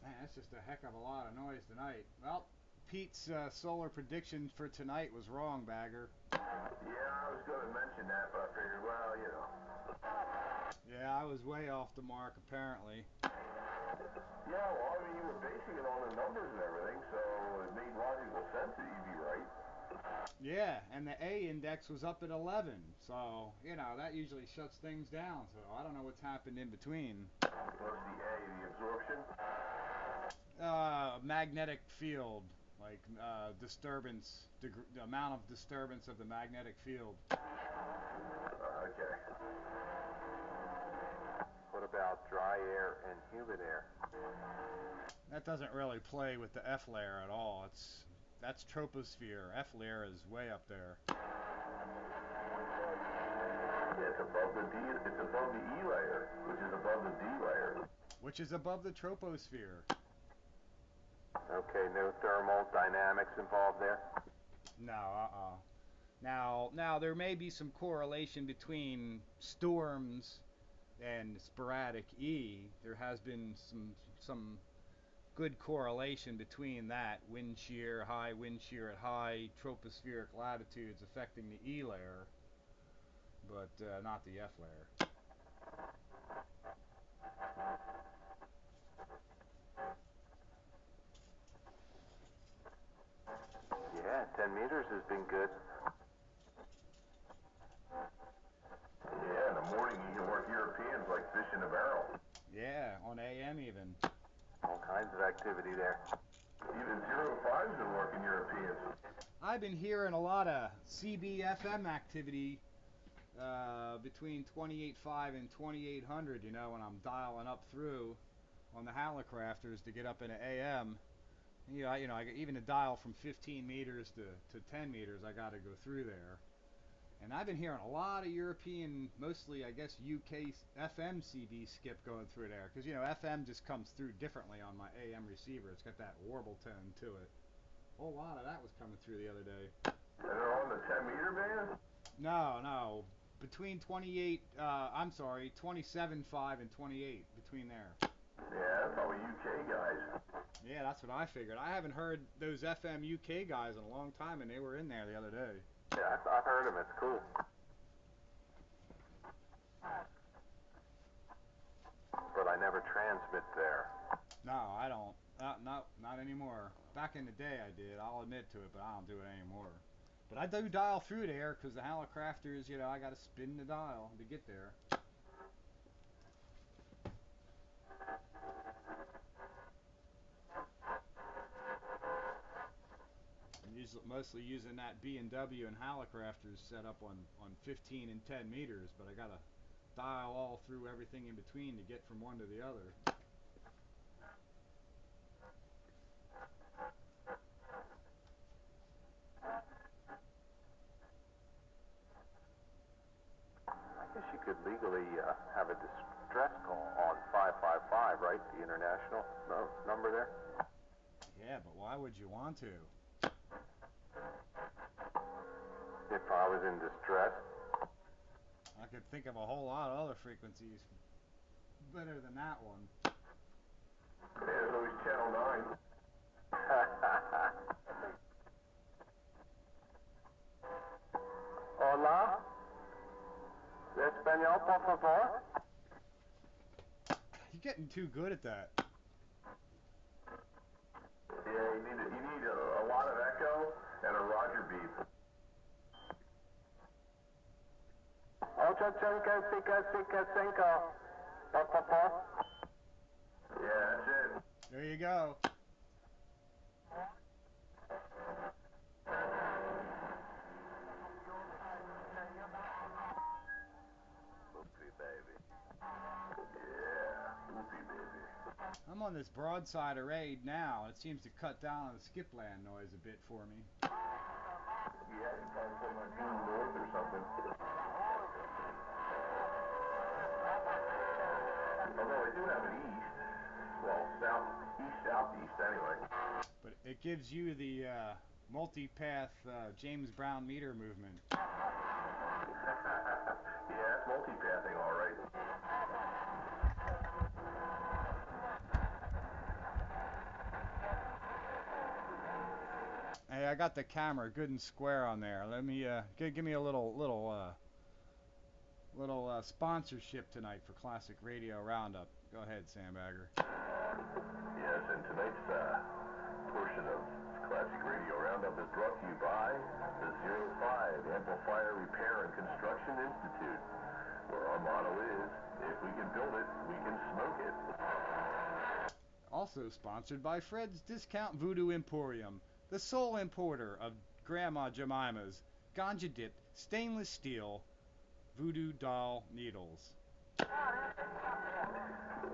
Man, that's just a heck of a lot of noise tonight. Well, Pete's solar prediction for tonight was wrong, Bagger. Yeah, I was going to mention that, but I figured, well, you know. Yeah, I was way off the mark, apparently. Yeah, well, I mean, you were basing it on the numbers and everything, so it made logical sense that you'd be right. Yeah, and the A index was up at 11, so, you know, that usually shuts things down, so I don't know what's happened in between. What's the A, the absorption? Magnetic field, like disturbance, the amount of disturbance of the magnetic field. Okay. What about dry air and humid air? That doesn't really play with the F layer at all. That's troposphere. F layer is way up there. Yeah, it's above the D, it's above the E layer, which is above the D layer. Which is above the troposphere. Okay, no thermal dynamics involved there? No, Now there may be some correlation between storms and sporadic E. There has been some good correlation between that wind shear at high tropospheric latitudes affecting the E layer, but not the F layer. Yeah, 10 meters has been good. Yeah, in the morning you can work Europeans like fish in a barrel. Yeah, on AM even. All kinds of activity there. Even 05's been working Europeans. I've been hearing a lot of CBFM activity between 28.5 and 2800, you know, when I'm dialing up through on the Hallicrafters to get up into AM. Even to dial from 15 meters to 10 meters, I got to go through there. And I've been hearing a lot of European, mostly, I guess, UK FM CB skip going through there. Because, you know, FM just comes through differently on my AM receiver. It's got that warble tone to it. A whole lot of that was coming through the other day. And they're on the 10 meter band? No. Between 27.5 and 28, between there. Yeah, that's probably UK guys. Yeah, that's what I figured. I haven't heard those FM UK guys in a long time, and they were in there the other day. Yeah, I've heard them. It's cool. But I never transmit there. No, I don't. Not anymore. Back in the day I did. I'll admit to it, but I don't do it anymore. But I do dial through there because the Hallicrafters, you know, I got to spin the dial to get there. mostly using that B&W and Halicrafters set up on 15 and 10 meters, but I gotta dial all through everything in between to get from one to the other. I guess you could legally have a distress call on 555, right? The international number there. Yeah, but why would you want to? If I was in distress. I could think of a whole lot of other frequencies better than that one. There's always Channel 9. Hola. Español, por favor. You're getting too good at that. Yeah, you need a lot of echo and a Roger beep. 8555, por favor. Yeah, that's it. There you go. Oopsie, baby. Yeah, oopsie baby. I'm on this broadside array now. It seems to cut down on the skipland noise a bit for me. Yeah, you probably put my due north or something. Although I do have an east. Well, southeast anyway. But it gives you the multipath James Brown meter movement. Yeah, it's multipathing all right. Hey, I got the camera good and square on there. Let me give me a little sponsorship tonight for Classic Radio Roundup. Go ahead, Sandbagger. Yes, and tonight's portion of Classic Radio Roundup is brought to you by the 05 Amplifier Repair and Construction Institute, where our motto is, if we can build it, we can smoke it. Also sponsored by Fred's Discount Voodoo Emporium, the sole importer of Grandma Jemima's ganja-dipped stainless steel voodoo doll needles.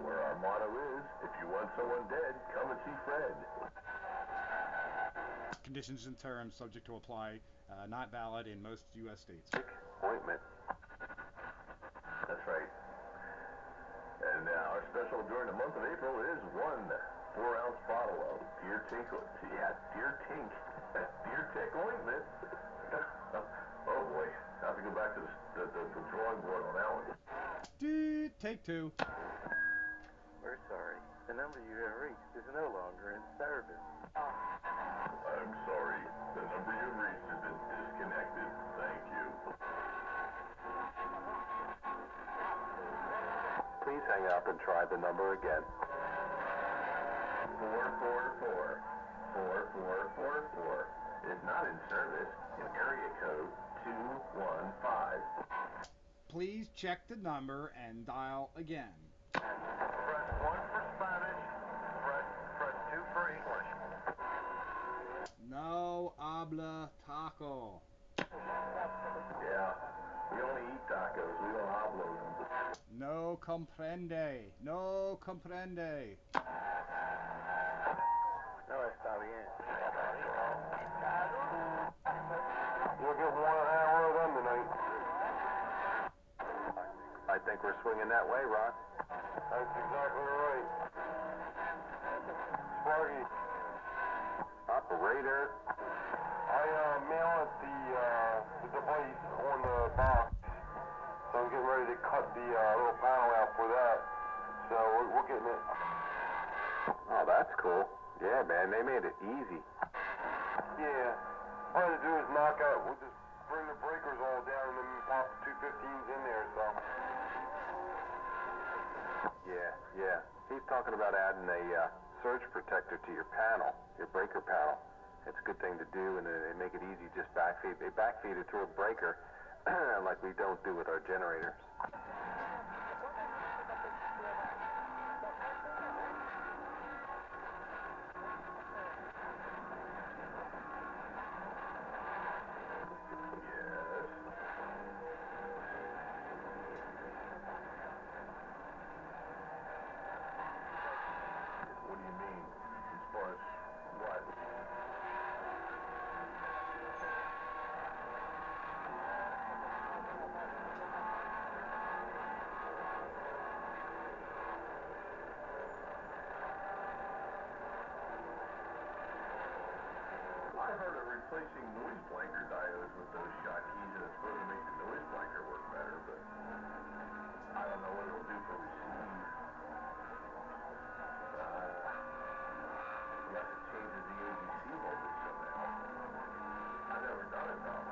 Where our motto is, if you want someone dead, come and see Fred. Conditions and terms subject to apply, not valid in most U.S. states. Ointment. That's right. And our special during the month of April is 1 4-ounce bottle of Deer Tink ointment. Oh boy, I have to go back to the drawing board on that one. Dude, take two. We're sorry. The number you have reached is no longer in service. I'm sorry. The number you've reached has been disconnected. Thank you. Please hang up and try the number again. 444 4444 is not in service in area code 215. Please check the number and dial again. Press 1 for Spanish. Press 2 for English. No habla taco. Yeah, we only eat tacos. We don't hablo them. No comprende. No comprende. No está bien. You'll get one hour of them tonight. I think we're swinging that way, Ron. That's exactly right. Sparky. Operator. I mail it the device on the box. So I'm getting ready to cut the little panel out for that. So we're getting it. Oh, that's cool. Yeah, man, they made it easy. Yeah. All I had to do is knock out, we'll just bring the breakers all down and then pop the 215s in there, so. Yeah. He's talking about adding a surge protector to your panel, your breaker panel. It's a good thing to do, and they make it easy, just backfeed. They backfeed it to a breaker, like we don't do with our generators. replacing noise blanker diodes with those shot keys, and it's supposed to make the noise blanker work better, but I don't know what it'll do for receive. Unless it changes the ABC voltage somehow. I've never done it though.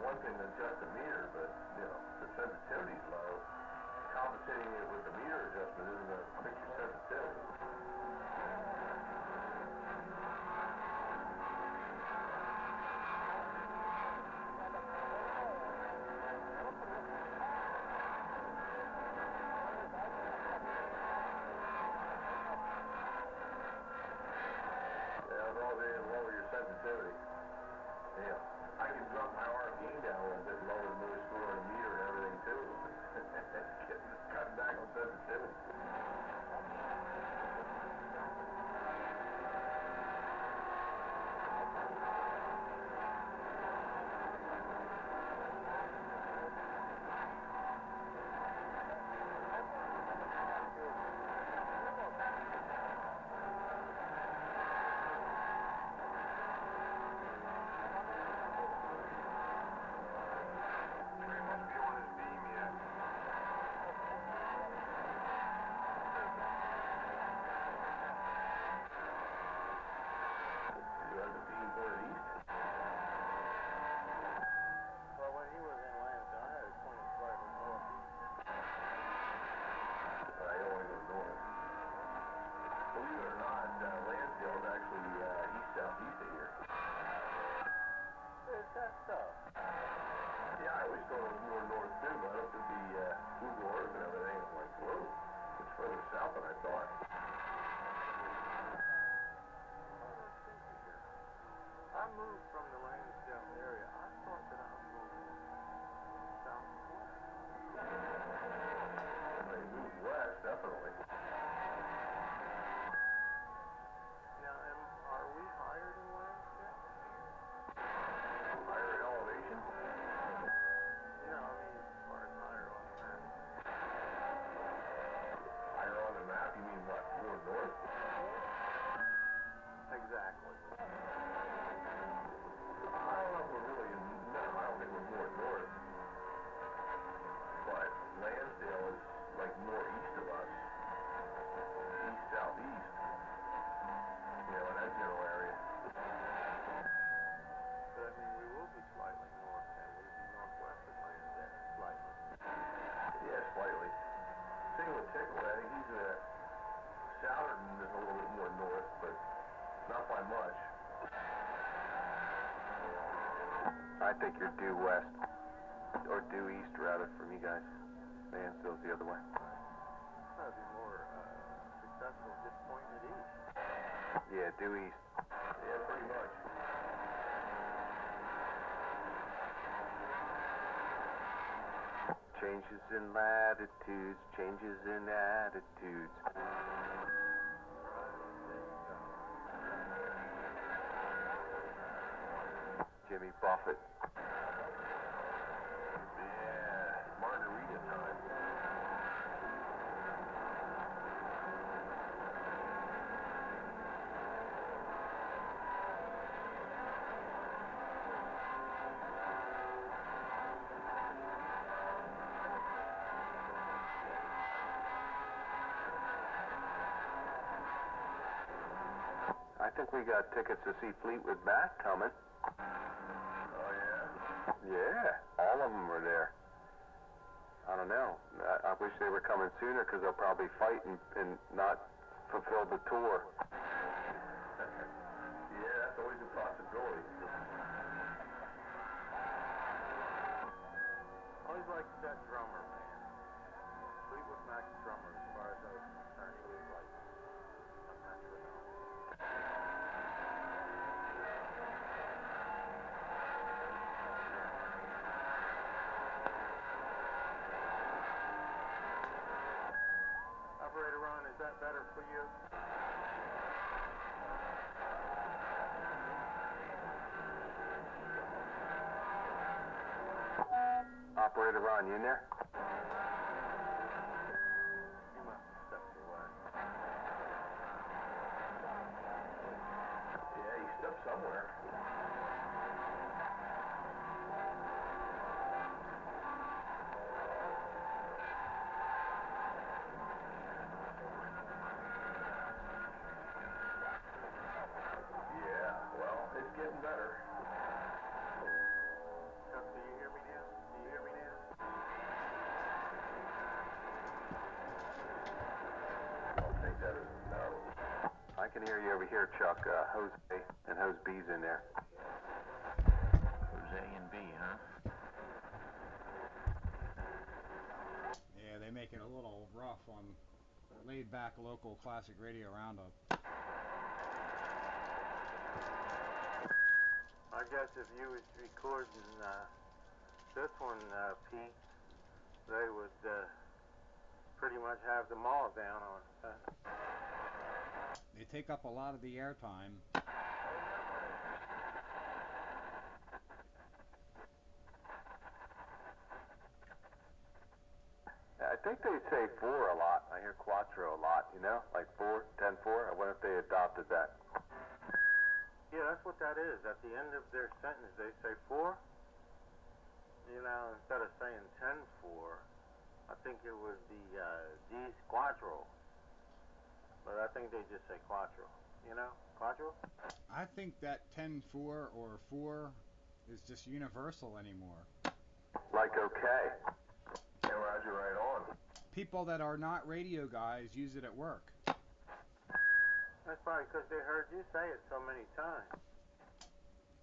One thing to adjust the meter, but you know, the sensitivity's low. Compensating it with the meter adjustment isn't going to fix your sensitivity. Yeah, as long as they didn't lower your sensitivity. Yeah. I can drop my RF gain down a little bit, lower the noise floor and the meter and everything too. Just cutting back on sensitivity. Southeast of here. Is that so? Yeah, I always thought it was more north too, but I looked at the Google Earth and everything, and I'm like, whoa, it's further south than I thought. I moved from the Lansdale area. I thought that I moved southwest. They moved west, definitely. Now, are we higher than Lansdale? Higher in elevation? No, I mean as far as higher on the map. Higher on the map? You mean what, more north? Exactly. I don't know if we're really, no, I don't think we're more north. But Lansdale is like more east of us. East, southeast. You know, in that general area. But I mean, we will be slightly north, and we'll be northwest of Lansdale, slightly. Yeah, slightly. Same with Tickle. I think he's Souderton is a little bit more north, but not by much. I think you're due west, or due east rather, from you guys. Mansfield's the other way. That'd be more successful just pointing it east. Yeah, due east. Yeah, pretty much. Changes in latitudes, changes in attitudes. Jimmy Buffett. Yeah, margarita time. I think we got tickets to see Fleetwood Mac coming. Oh, yeah? Yeah, all of them are there. I don't know. I wish they were coming sooner because they'll probably fight and not fulfill the tour. Yeah, that's always a possibility. Always liked that drummer, man. Fleetwood Mac's drummer, as far as I was concerned, he was like a metronome. Operator Ron, is that better for you? Operator Ron, you in there? He must have stepped away. Yeah, he stepped somewhere. Yeah, well, it's getting better. Chuck, do you hear me now? Do you hear me now? I'll take that as a no. I can hear you over here, Chuck. Jose and Jose B's in there. Jose and B, huh? Yeah, they make it a little rough on laid-back local classic radio roundup. I guess if you was recording this one, Pete, they would pretty much have them all down on it. They take up a lot of the airtime. I think they say 4 a lot. I hear quattro a lot, you know? Like 4, 10-4. I wonder if they adopted that. Yeah, that's what that is. At the end of their sentence, they say 4. You know, instead of saying 10-4, I think it would be D's quattro. But I think they just say quattro. You know? Quattro? I think that 10-4 or 4 is just universal anymore. Like okay. Yeah, Roger, right on. People that are not radio guys use it at work. That's probably because they heard you say it so many times.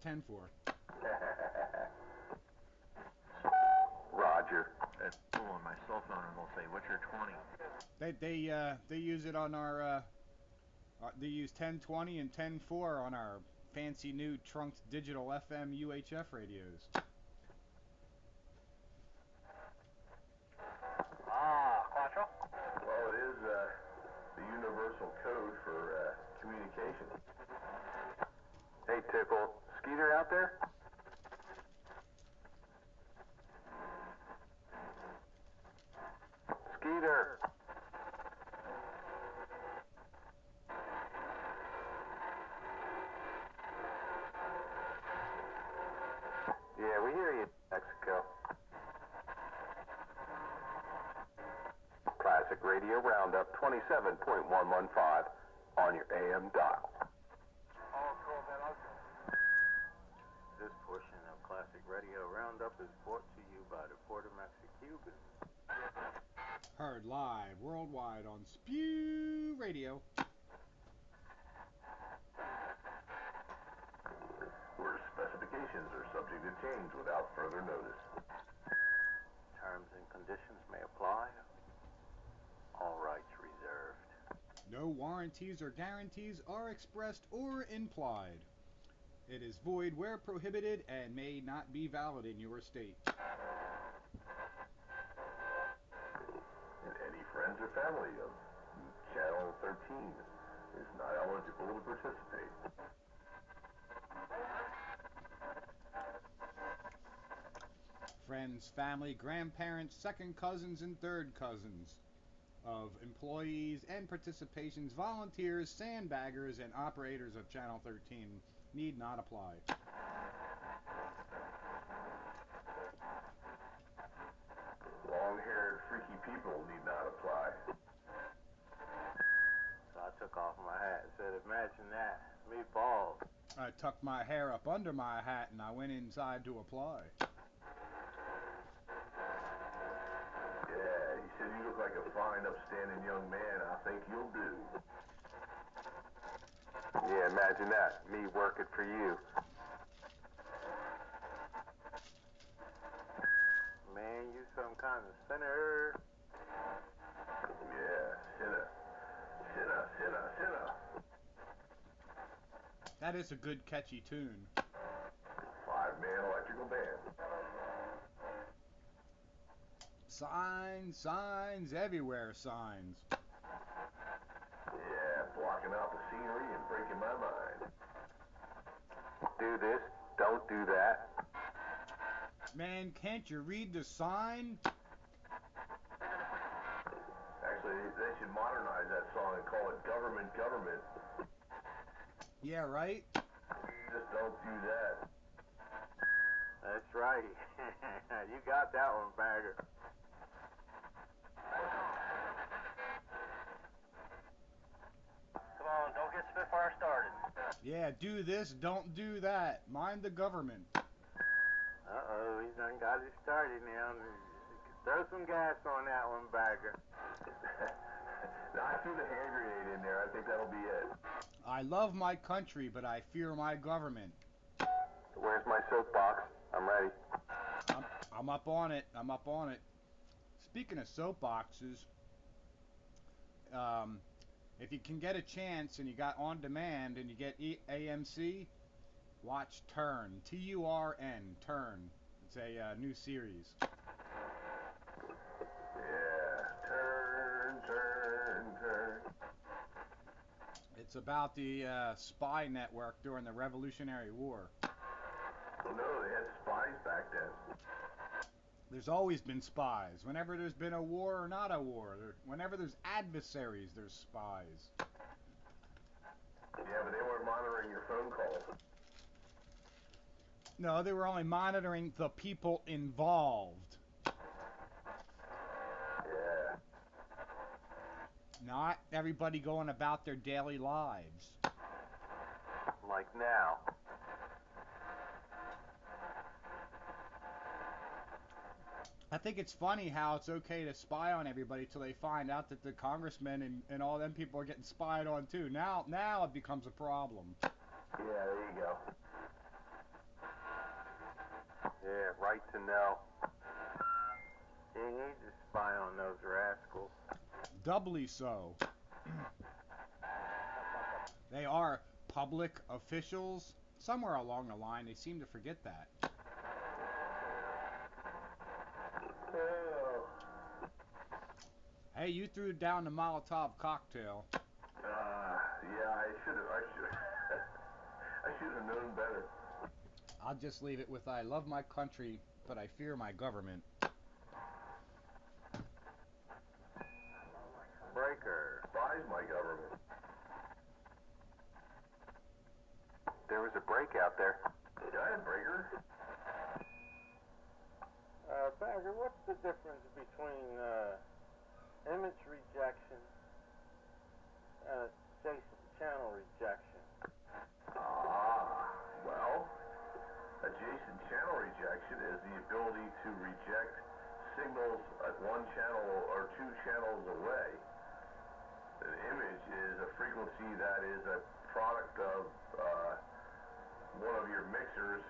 10-4. Roger. That's cool on my cell phone, and they'll say, "What's your 20?" They use it on our they use 10-20 and 10-4 on our fancy new trunked digital FM UHF radios. Ah, quattro? Well, it is the universal code for communication. Hey, Tickle. Skeeter out there? Skeeter. Yeah, we hear you, Mexico. Classic Radio Roundup 27.115 on your AM dial. This portion of Classic Radio Roundup is brought to you by the Puerto Mexicubans. Heard live worldwide on Spew Radio. Where specifications are subject to change without further notice. Terms and conditions may apply. All rights reserved. No warranties or guarantees are expressed or implied. It is void where prohibited and may not be valid in your state. And any friends or family of Channel 13 is not eligible to participate. Friends, family, grandparents, second cousins, and third cousins of employees and participations, volunteers, sandbaggers, and operators of Channel 13 need not apply. Long-haired, freaky people need not apply. So I took off my hat and said, imagine that, me bald. I tucked my hair up under my hat and I went inside to apply. said, you look like a fine, upstanding young man. I think you'll do. Yeah, imagine that. Me working for you. Man, you some kind of sinner. Yeah, sinner. Sinner, sinner, sinner. That is a good catchy tune. 5-man electrical band. Signs, signs, everywhere signs. Yeah, blocking out the scenery and breaking my mind. Do this, don't do that. Man, can't you read the sign? Actually, they should modernize that song and call it Government, Government. Yeah, right? Just don't do that. That's right. You got that one, Bagger. Come on, don't get Spitfire started. Yeah, do this, don't do that. Mind the government. Uh-oh, he's done got it started now. Throw some gas on that one, Bagger. Now, I threw the hand grenade in there. I think that'll be it. I love my country, but I fear my government. Where's my soapbox? I'm ready. I'm up on it. I'm up on it. Speaking of soapboxes, if you can get a chance and you got on demand and you get AMC, watch Turn. Turn. Turn. It's a new series. Yeah, turn, turn, turn. It's about the spy network during the Revolutionary War. Oh no, they had spies back then. There's always been spies. Whenever there's been a war or not a war. Whenever there's adversaries, there's spies. Yeah, but they weren't monitoring your phone calls. No, they were only monitoring the people involved. Yeah. Not everybody going about their daily lives. Like now. I think it's funny how it's okay to spy on everybody till they find out that the congressmen and all them people are getting spied on too. Now it becomes a problem. Yeah, there you go. Yeah, right to know. You need to spy on those rascals. Doubly so. They are public officials. Somewhere along the line, they seem to forget that. Oh. Hey, you threw down the Molotov cocktail. Yeah, I should have known better. I'll just leave it with I love my country, but I fear my government. Breaker. Spies my government. There was a break out there. Giant breaker. Bagger, what's the difference between image rejection and adjacent channel rejection? Well, adjacent channel rejection is the ability to reject signals at one channel or two channels away. An image is a frequency that is a product of one of your mixers.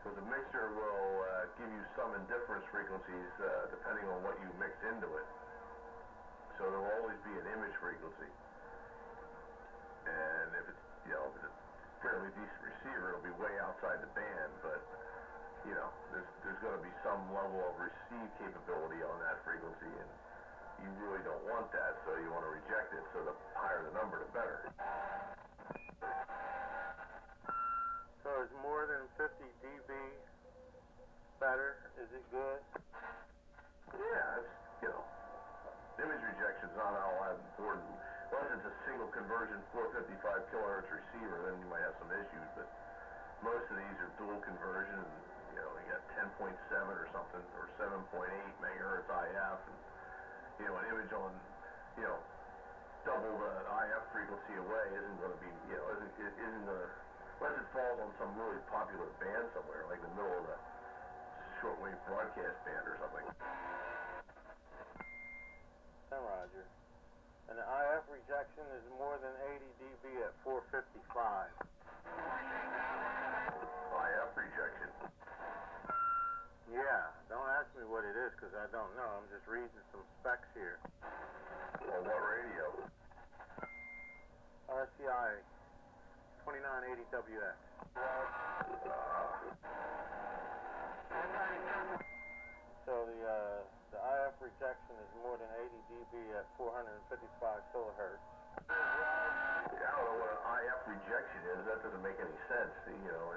So the mixer will give you some indifference frequencies depending on what you mix into it. So there will always be an image frequency. And if it's, if it's a fairly decent receiver, it'll be way outside the band, but there's going to be some level of receive capability on that frequency, and you really don't want that, so you want to reject it. So the higher the number, the better. So is more than 50 dB better? Is it good? Yeah, it's, image rejection is not all that important. Unless it's a single conversion 455 kilohertz receiver, then you might have some issues, but most of these are dual conversion, and, you got 10.7 or something, or 7.8 megahertz IF, and, an image on, double the IF frequency away isn't going to be, isn't going to, unless it falls on some really popular band somewhere, like the middle of the shortwave broadcast band or something. Roger. And the IF rejection is more than 80 dB at 455. IF rejection. Yeah, don't ask me what it is because I don't know. I'm just reading some specs here. Well, what radio? RCI 2980WX. So the IF rejection is more than 80 dB at 455 kilohertz. Yeah, I don't know what an IF rejection is. That doesn't make any sense. You know,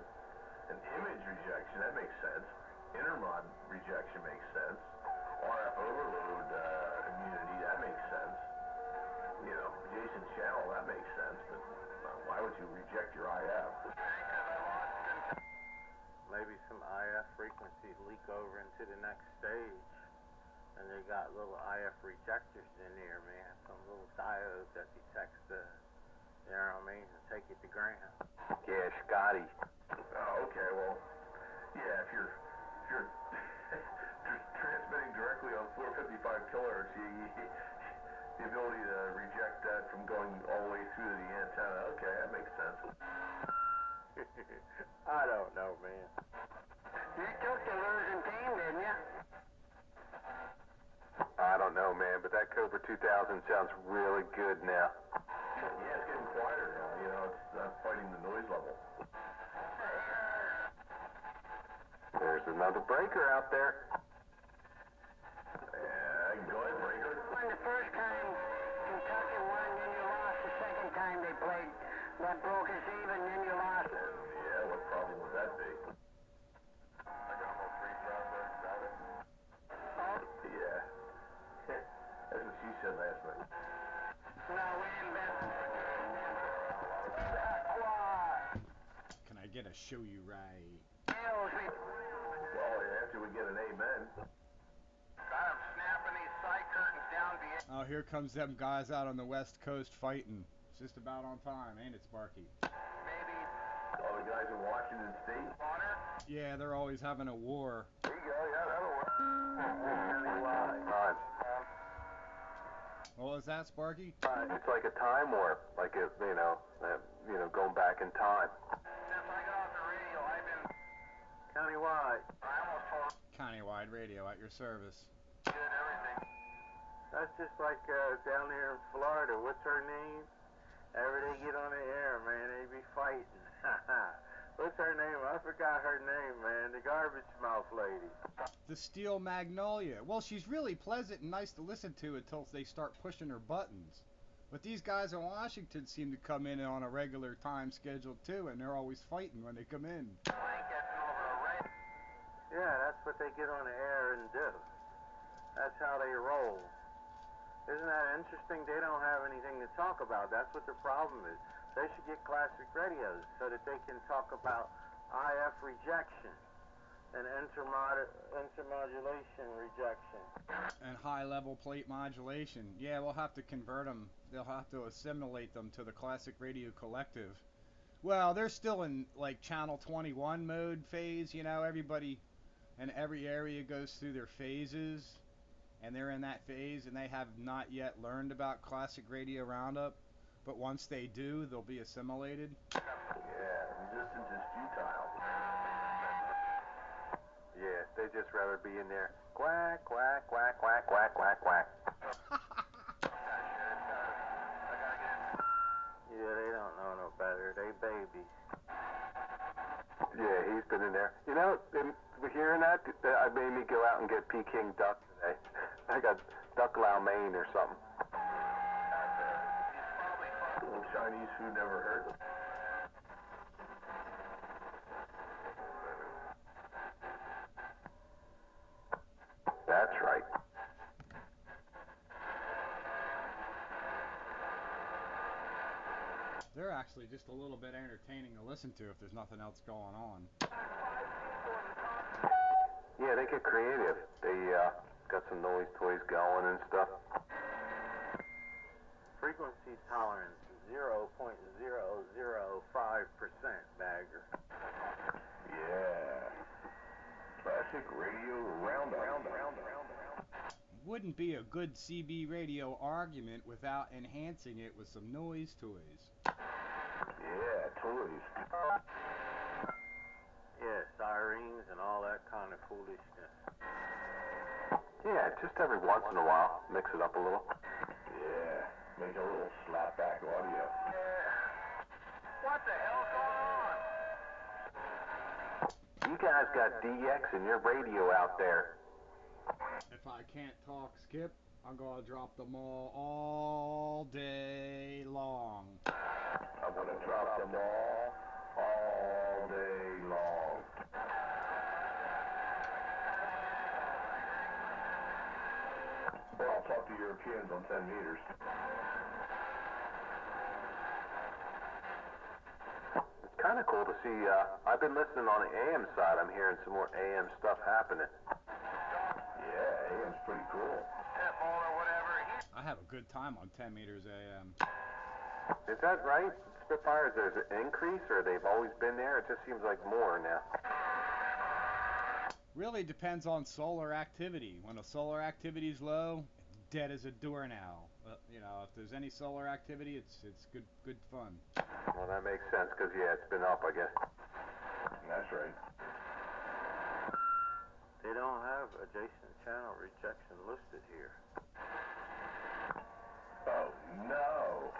an image rejection, that makes sense. Intermod rejection makes sense. RF overload immunity, that makes sense. You know, adjacent channel, that makes sense. But why would you reject your IF? Maybe some IF frequencies leak over into the next stage. And they got little IF rejectors in there, man. Some little diodes that detects the, you know what I mean, and take it to ground. Yeah, Scotty. Oh, okay, well, yeah, if you're transmitting directly on 455 kilohertz, the ability to reject that from going all the way through to the antenna, okay, that makes sense. I don't know, man. You took the losing team, didn't you? I don't know, man, but that Cobra 2000 sounds really good now. Yeah, it's getting quieter now, you know, it's not fighting the noise level. There's another breaker out there. Yeah, go ahead, breaker. Won the first time, Kentucky won, then you lost the second time they played. That broke us even, then you lost. Yeah, what problem would that be? I got almost 3 drops there, got it. Yeah. That's what she said last night. No, we ain't been. Can I get a show you right? Well, after we get an amen. Got him snapping these side curtains down the Oh, here comes them guys out on the West Coast fighting. It's just about on time, ain't it, Sparky? maybe All the guys in Washington State. water. Yeah, they're always having a war. There you go, yeah, that'll work. Time. What was that, Sparky? It's like a time warp, like a, going back in time. Since I got off the radio, I've been. Countywide. I almost told Countywide radio at your service. did everything. That's just like down there in Florida. What's her name? Every they get on the air, man, they be fighting. What's her name? I forgot her name, man. The garbage mouth lady. The Steel Magnolia. Well, she's really pleasant and nice to listen to until they start pushing her buttons. But these guys in Washington seem to come in on a regular time schedule too, and they're always fighting when they come in. Blankets over a red. Yeah, that's what they get on the air and do. That's how they roll. Isn't that interesting? They don't have anything to talk about. That's what the problem is. They should get classic radios so that they can talk about IF rejection and intermodulation rejection. And high-level plate modulation. Yeah, we'll have to convert them. They'll have to assimilate them to the classic radio collective. Well, they're still in like channel 21 mode phase, you know, everybody and every area goes through their phases, and they're in that phase, and they have not yet learned about classic radio roundup, but once they do, they'll be assimilated. Yeah, resistance is futile. Yeah, they just rather be in there. Quack, quack, quack, quack, quack, quack, quack. Yeah, they don't know no better. They babies. Yeah, he's been in there. You know, hearing that, I made me go out and get Peking duck today. I got duck lau mein or something. Little Chinese food never hurt. That's right. They're actually just a little bit entertaining to listen to if there's nothing else going on. Yeah, they get creative. They got some noise toys going and stuff. Frequency tolerance 0.005% bagger. Yeah. Classic radio roundup. wouldn't be a good CB radio argument without enhancing it with some noise toys. Yeah, toys. Yeah, sirens and all that kind of foolishness. Yeah, just every once in a while, mix it up a little. Yeah, make a little slapback audio. What the hell's going on? You guys got DX in your radio out there. If I can't talk, Skip, I'm gonna drop them all day long. I'm gonna drop them all day long. Well, I'll talk to Europeans on 10 meters. It's kind of cool to see. I've been listening on the AM side. I'm hearing some more AM stuff happening. Yeah, AM's pretty cool. Pitbull or whatever. I have a good time on 10 meters AM. Is that right? Spitfires, there's an increase, or they've always been there? It just seems like more now. Really depends on solar activity. When the solar activity's low, dead as a doornail. You know, if there's any solar activity, it's good fun. Well, that makes sense, because, yeah, it's been up, I guess. That's right. They don't have adjacent channel rejection listed here. Oh, no.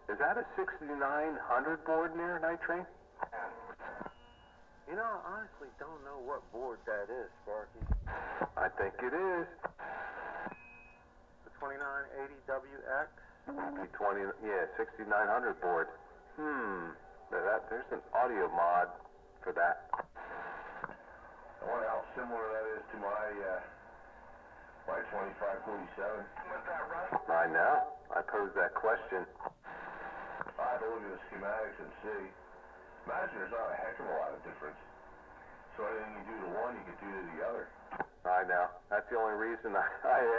Is that a 6900 board near Night Train? You know, I honestly don't know what board that is, Sparky. I think it is. The 2980WX? B20, yeah, 6900 board. There's an audio mod for that. I wonder how similar that is to my 2547. What's that, Russ? I know. I posed that question. I have to look at the schematics and see. Imagine there's not a heck of a lot of difference. So anything you do to one, you can do to the other. I know. That's the only reason I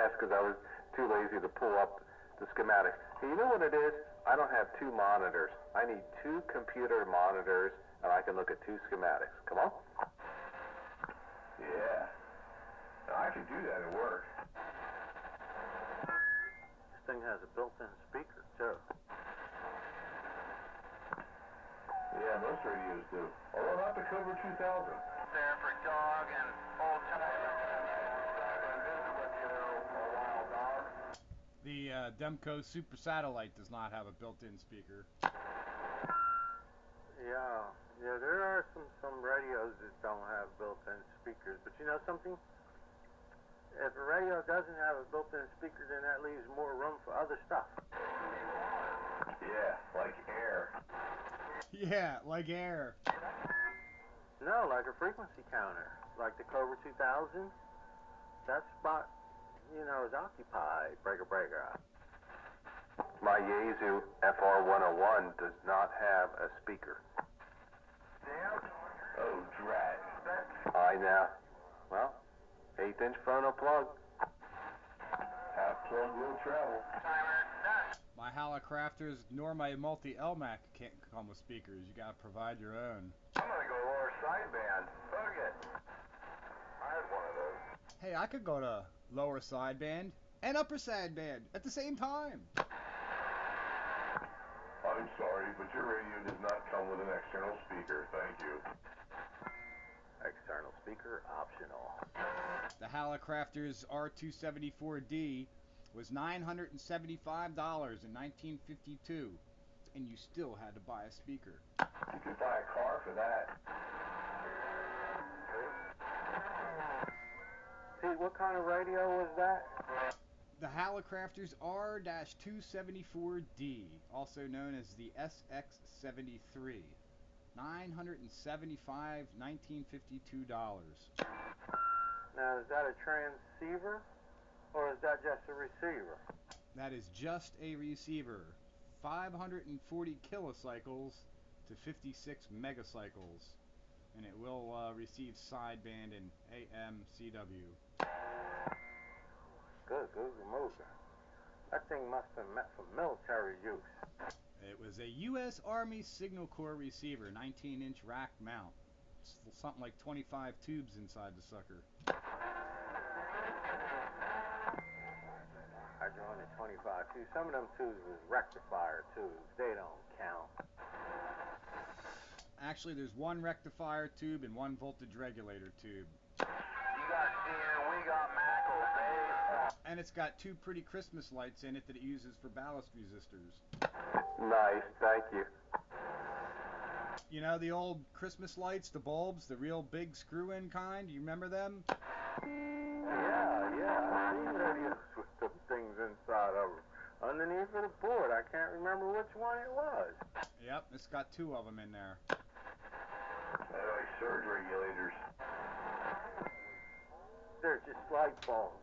asked, because I was too lazy to pull up the schematics. Hey, you know what it is? I don't have two monitors. I need two computer monitors, and I can look at two schematics. Come on. Yeah. Now, I can do that at work. This thing has a built-in speaker, too. Yeah, most radios do. Although not the Cobra 2000. There for dog and old timer. The Demco Super Satellite does not have a built-in speaker. Yeah, there are some radios that don't have built-in speakers. But you know something? If a radio doesn't have a built-in speaker, then that leaves more room for other stuff. Yeah, like air. Yeah, like air. No, like a frequency counter, like the Cobra 2000. That spot, you know, is occupied. Breaker. My Yaesu FR101 does not have a speaker. Oh, drat. I know. Well, 8-inch phono plug. Half plug will travel. My Hallicrafters nor my multi-LMAC can't come with speakers. You gotta provide your own. I'm gonna go lower sideband. Bug it. I had one of those. Hey, I could go to lower sideband and upper sideband at the same time. I'm sorry, but your radio does not come with an external speaker. Thank you. External speaker optional. The Hallicrafters R274D was $975 in 1952, and you still had to buy a speaker. You could buy a car for that. Pete, what kind of radio was that? The Hallicrafters R-274D, also known as the SX73. $975, $1952. Now, is that a transceiver, or is that just a receiver? That is just a receiver. 540 kilocycles to 56 megacycles. And it will receive sideband and AM CW. Good Google moving. That thing must have been meant for military use. It was a U.S. Army Signal Corps receiver, 19-inch rack mount. It's something like 25 tubes inside the sucker. Roger, on the 25 too. Some of them tubes was rectifier tubes. They don't count. Actually, there's one rectifier tube and one voltage regulator tube. You got steer, we got Mackle, babe. And it's got two pretty Christmas lights in it that it uses for ballast resistors. Nice, thank you. You know the old Christmas lights, the bulbs, the real big screw-in kind? You remember them? Yeah, I've seen radios with some things inside of them. Underneath of the board, I can't remember which one it was. Yep, it's got two of them in there. They're like surge regulators. They're just light bulbs.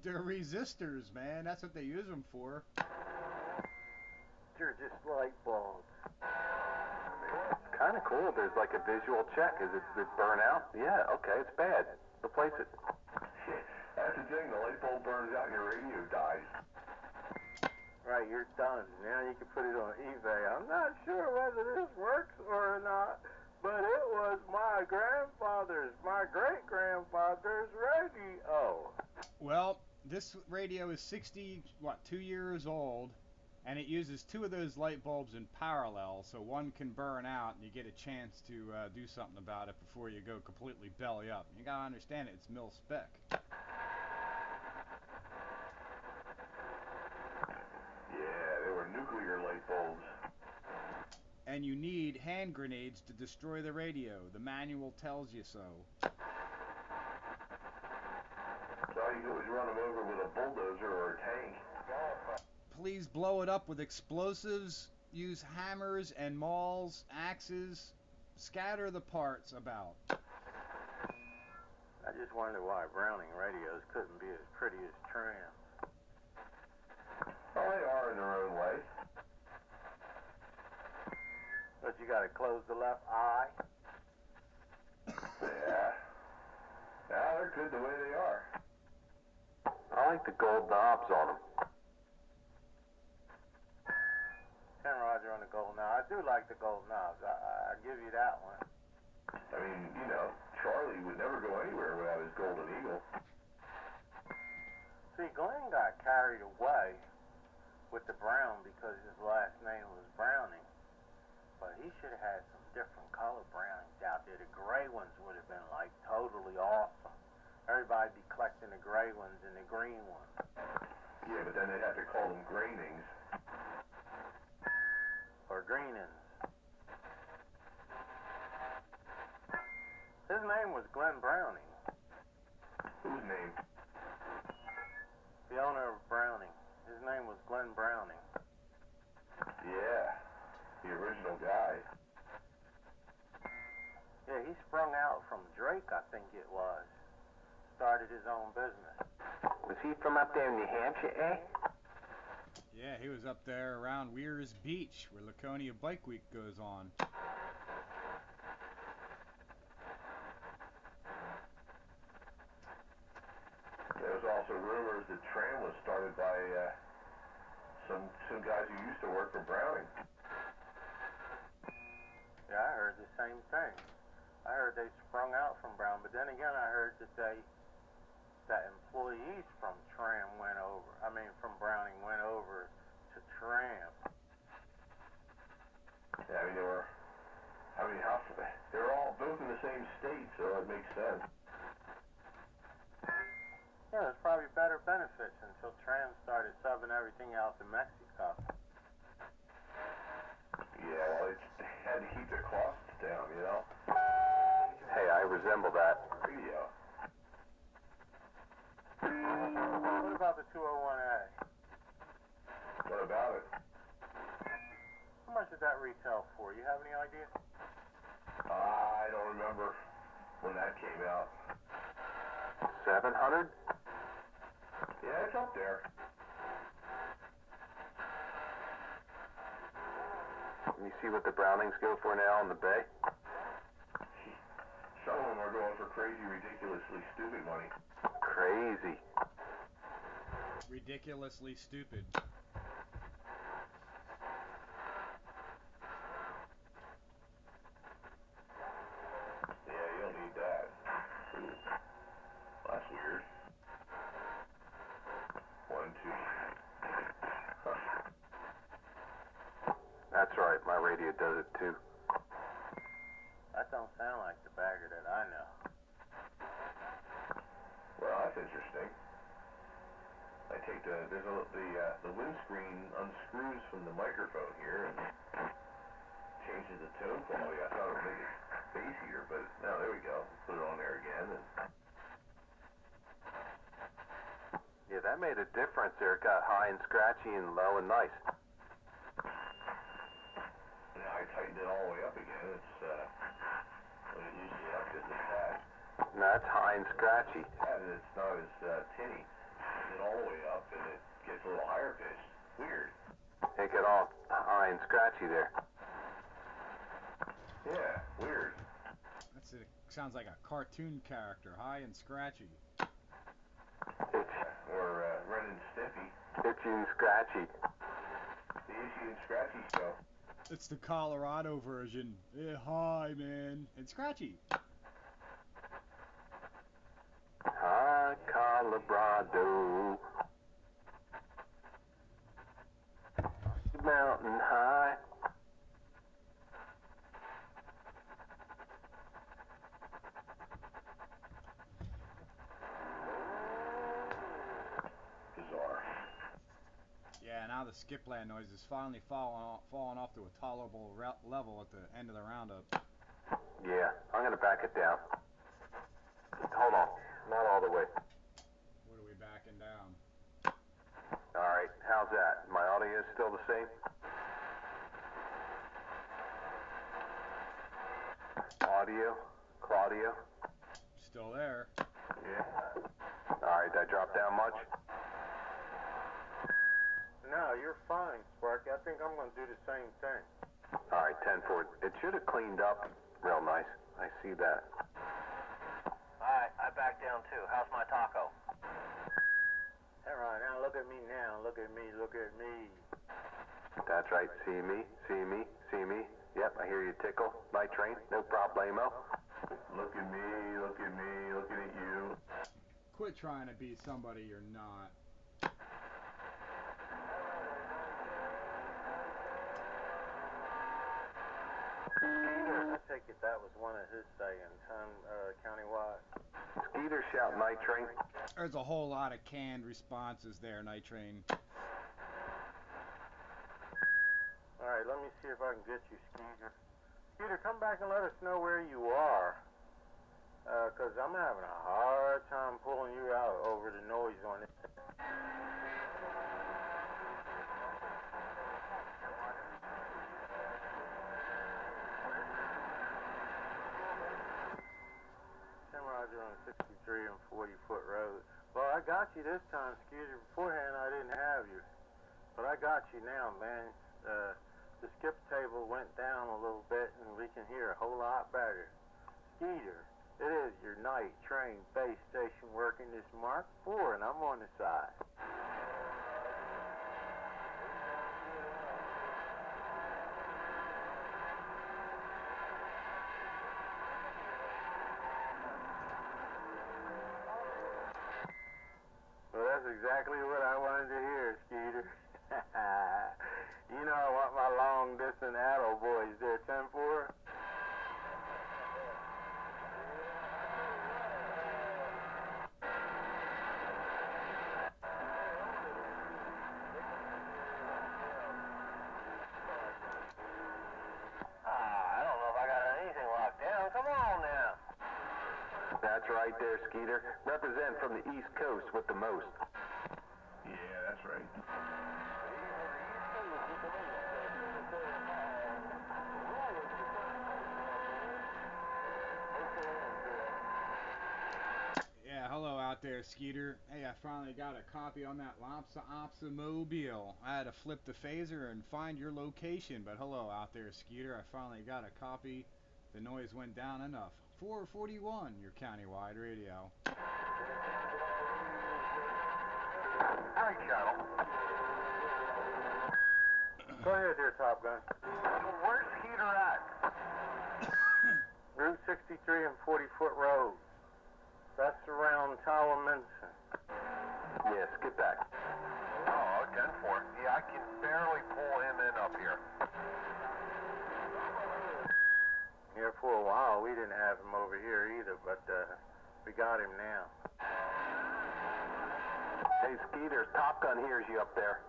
They're resistors, man. That's what they use them for. They're just light bulbs. It's kind of cool. There's like a visual check. Is it burn out? Yeah, okay, it's bad. Replace it. That's the thing, the light bulb burns out and your radio dies. Right, you're done. Now you can put it on eBay. I'm not sure whether this works or not, but it was my grandfather's, my great-grandfather's radio. Well, this radio is 2 years old, and it uses two of those light bulbs in parallel, so one can burn out and you get a chance to do something about it before you go completely belly up. You gotta understand it, it's mil spec. Yeah, they were nuclear light bulbs. And you need hand grenades to destroy the radio. The manual tells you so. So all you do is run them over with a bulldozer or a tank. Please blow it up with explosives, use hammers and mauls, axes, scatter the parts about. I just wonder why Browning radios couldn't be as pretty as trams. Well, they are in their own way. But you gotta close the left eye. Yeah. Yeah, they're good the way they are. I like the gold knobs on them. 10 Roger on the gold knob. I do like the gold knobs. I give you that one. I mean, you know, Charlie would never go anywhere without his golden eagle. See, Glenn got carried away with the brown because his last name was Browning. But he should have had some different color brownings out there. The gray ones would have been like totally awesome. Everybody'd be collecting the gray ones and the green ones. Yeah, but then they'd have to call them grainings. Or greenings. His name was Glenn Browning. Whose name? The owner of Browning. His name was Glenn Browning. Yeah, the original guy. Yeah, he sprung out from Drake, I think it was. Started his own business. Was he from up there in New Hampshire, eh? Yeah, he was up there around Weirs Beach, where Laconia Bike Week goes on. There was also rumors that Tram was started by some guys who used to work for Browning. Yeah, I heard the same thing. I heard they sprung out from Brown, but then again I heard that employees from Tram from Browning went over to Tram. Yeah, I mean, they were all both in the same state, so it makes sense. Yeah, there's probably better benefits until Tram started subbing everything out to Mexico. Yeah, well, they had to keep their costs down, you know? Hey, I resemble that. Radio. What about the 201A? What about it? How much did that retail for? You have any idea? I don't remember when that came out. 700? Yeah, it's up there. You see what the Brownings go for now on the Bay? Some of them are going for crazy, ridiculously stupid money. Crazy. Ridiculously stupid. Yeah, you'll need that. Well, that's weird. radio does it too. That don't sound like the bagger that I know. Well, that's interesting. I take the windscreen unscrews from the microphone here and changes the tone quality. I thought it would make it bassier, but no, there we go. Put it on there again. And Yeah, that made a difference there. It got high and scratchy and low and nice. now I tightened it all the way up again. It's when it usually up just a tad. No, that's high and scratchy. And it's not as tinny. Tighten it all the way up and it gets a little higher pitched. Weird. It got all high and scratchy there. Yeah, weird. Sounds like a cartoon character, high and scratchy. Or Ren and Stimpy. Itchy and scratchy. The Itchy and Scratchy show. It's the Colorado version. Yeah, hi, man. And scratchy. Hi, Colorado. Mountain high. Bizarre. Yeah, now the skipland noise is finally falling off to a tolerable level at the end of the roundup. Yeah, I'm gonna back it down. Just hold on. Not all the way. What are we backing down? Alright, how's that? My audio is still the same? Audio? Claudio? Still there. Yeah. Alright, did I drop down much? No, you're fine, Sparky. I think I'm going to do the same thing. Alright, 10-4. It should have cleaned up real nice. I see that. Alright, I back down too. How's my taco? All right, now look at me now. Look at me, look at me. That's right. See me, see me, see me. Yep, I hear you tickle. Night train, no problemo. Look at me, looking at you. Quit trying to be somebody you're not. I take it that was one of his sayings, countywide. Skeeter shout night train. There's a whole lot of canned responses there, Night Train. All right, let me see if I can get you, Skeeter. Skeeter, come back and let us know where you are. Because I'm having a hard time pulling you out over the noise on it. Roger on 63 and 40-foot road. Well, I got you this time, Skeeter. Beforehand, I didn't have you. But I got you now, man. The skip table went down a little bit, and we can hear a whole lot better. Skeeter, it is your night train base station working this Mark IV, and I'm on the side. Well, that's exactly what I wanted to hear, Skeeter. You know I want my long-distance attaboy boys there, 10-4. I don't know if I got anything locked down. Come on now. That's right there, Skeeter. Represent from the East Coast with the most. Yeah, that's right. Yeah, hello out there, Skeeter. Hey, I finally got a copy on that Lopsa mobile. I had to flip the phaser and find your location, but hello out there, Skeeter. I finally got a copy. The noise went down enough. 441, your countywide radio. Hi, Channel. Go ahead there, Top Gun. Where's Peter at? Route 63 and 40-foot road. That's around Tawaminson. Yeah, skip back. Oh, 10-4. Yeah, I can barely pull him in up here. Yeah, for a while we didn't have him over here either, but we got him now. Hey, Skeeter, Top Gun hears you up there.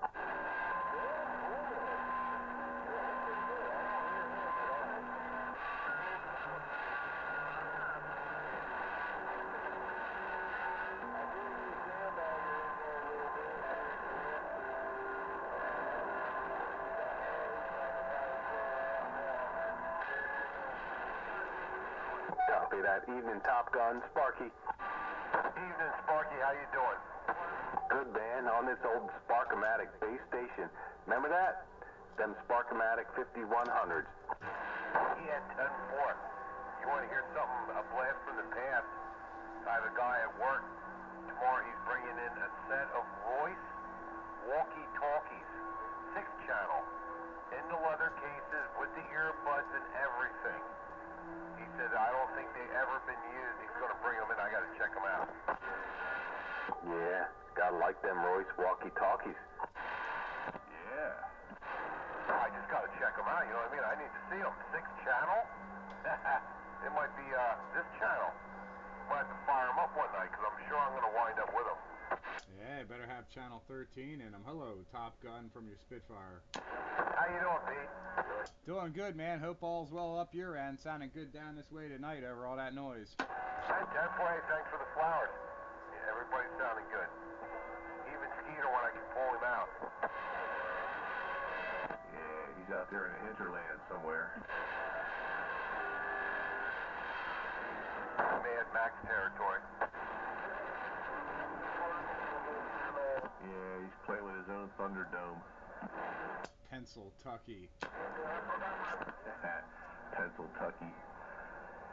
Copy that. Evening, Top Gun. Sparky. Evening, Sparky. How you doing? Good, man. On this old Sparkomatic base station. Remember that? Them Sparkomatic 5100s. Yeah, 10-4. You want to hear something, a blast from the past? I have a guy at work. Tomorrow he's bringing in a set of Royce walkie-talkies. 6-channel. In the leather cases with the earbuds and everything. He said, I don't think they've ever been used. He's going to bring them in. I got to check them out. Yeah, gotta like them Royce walkie-talkies. Yeah. I just got to check them out. You know what I mean? I need to see them. 6-channel? It might be this channel. Might have to fire them up one night because I'm sure I'm going to wind up with them. Yeah, you better have channel 13 in them. Hello, Top Gun from your Spitfire. How you doing, Pete? Doing good, man. Hope all's well up your end. Sounding good down this way tonight over all that noise. Hey, 10-4, thanks for the flowers. Yeah, everybody's sounding good. Even Skeeter when I can pull him out. Yeah, he's out there in the hinterland somewhere. Mad Max territory. Yeah, he's playing with his own Thunderdome. Pennsyltucky. Pennsyltucky.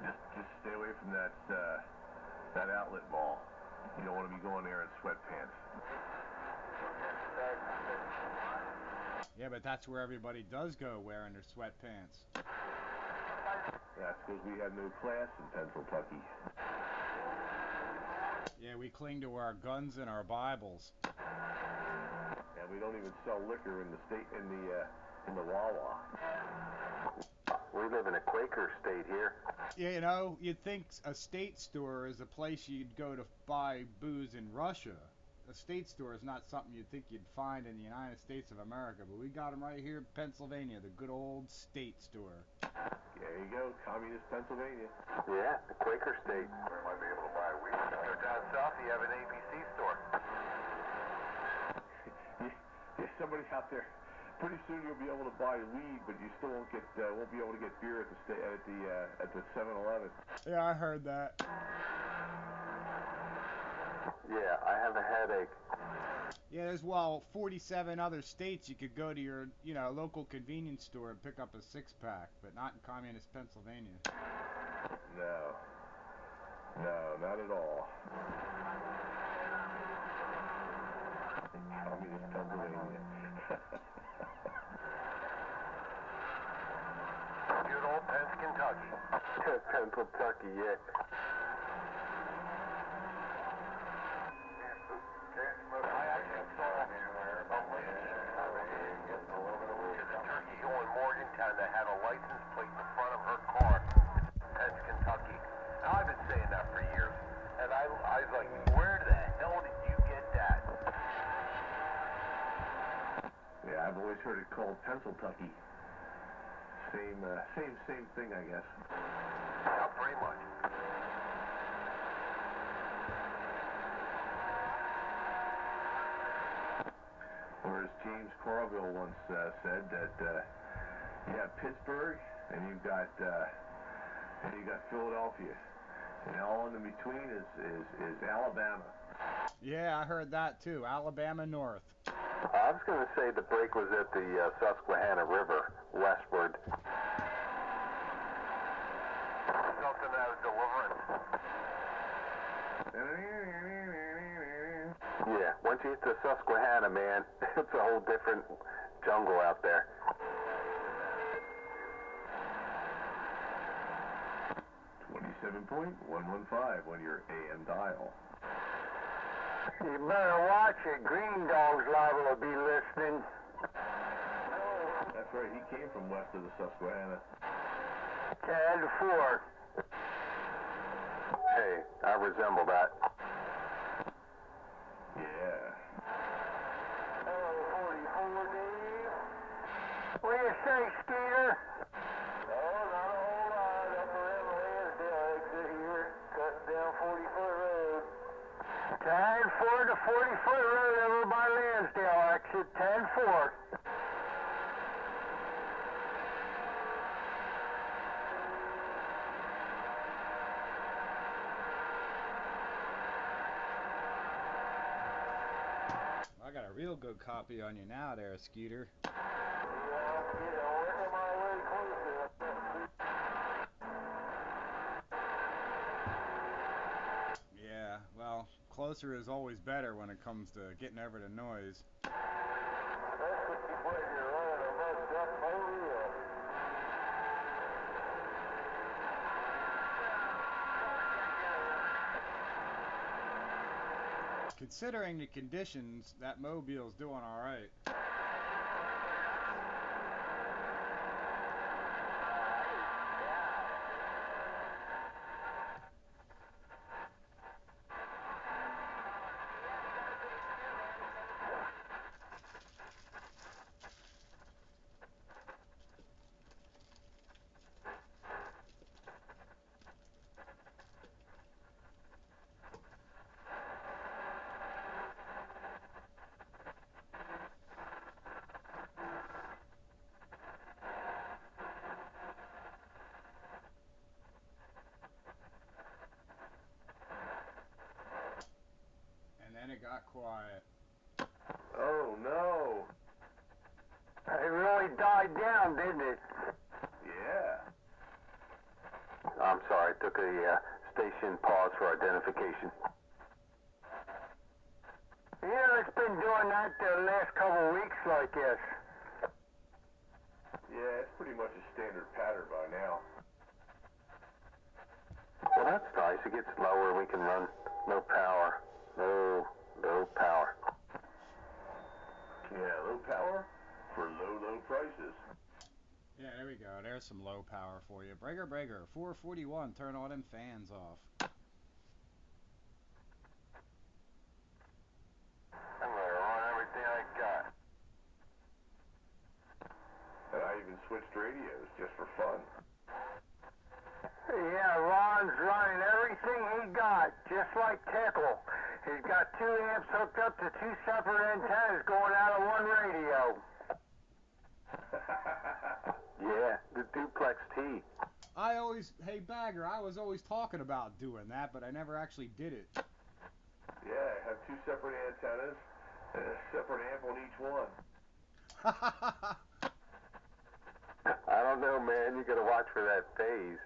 Just stay away from that outlet mall. You don't want to be going there in sweatpants. Yeah, but that's where everybody does go wearing their sweatpants. That's because we have no class in Pennsyltucky. Yeah, we cling to our guns and our Bibles. And we don't even sell liquor in the Wawa. We live in a Quaker state here. Yeah, you know, you'd think a state store is a place you'd go to buy booze in Russia. A state store is not something you'd think you'd find in the United States of America, but we got them right here in Pennsylvania, the good old state store. There you go, communist Pennsylvania. Yeah, the Quaker state. Where might be able to buy weed? Go down south, you have an ABC store. Yeah, somebody out there. Pretty soon you'll be able to buy weed, but you still won't be able to get beer at the 7-Eleven. Yeah, I heard that. Yeah, I have a headache. Yeah, there's 47 other states you could go to your, local convenience store and pick up a 6-pack, but not in communist Pennsylvania. No, not at all. Communist Pennsylvania. Good old Pence, Kentucky. Pennsyltucky, yeah. I actually saw a lady. There's a turkey hill in Morgantown that had a license plate in the front of her car. Pence, Kentucky. Now, I've been saying that for years. And I was like, where the hell did you get that? Yeah, I've always heard it called Pennsyltucky. Same thing, I guess. Yeah, pretty much. Or as James Carville once said, that you have Pittsburgh and you've got Philadelphia, and all in between is Alabama. Yeah, I heard that too. Alabama North. I was going to say the break was at the Susquehanna River, westward. Something out of Deliverance. Yeah, once you hit the Susquehanna, man, it's a whole different jungle out there. 27.115 on your AM dial. You better watch it. Green Dog's liable to be listening. That's right, he came from west of the Susquehanna. 10-4. Hey, I resemble that. Yeah. 44, Dave. What do you say, Skeeter? Oh, not a whole lot. Up around the Lansdale exit here, cutting down 40-foot road. 10-4 to 40-foot road over by Lansdale exit, 10-4. I got a real good copy on you now there, Skeeter. Yeah, working my way closer. Yeah, well, closer is always better when it comes to getting over the noise. Especially when you're running a much up mobile. Considering the conditions, that mobile's doing all right. And then it got quiet. Oh, no. It really died down, didn't it? Yeah. I'm sorry, took a station pause for identification. Yeah, it's been doing that the last couple of weeks like this. Yeah, it's pretty much a standard pattern by now. Well, that's nice. It gets lower. We can run no power. No power. Yeah, low power for low prices. Yeah, there we go. There's some low power for you. Breaker, 441. Turn all them fans off. I'm gonna run everything I got. And I even switched radios just for fun. Yeah, Ron's running everything he got, just like Tickle. He's got 2 amps hooked up to 2 separate antennas going out of one radio. Yeah, the duplex T. Hey Bagger, I was always talking about doing that, but I never actually did it. Yeah, I have 2 separate antennas and a separate amp on each one. I don't know, man. You gotta watch for that phase.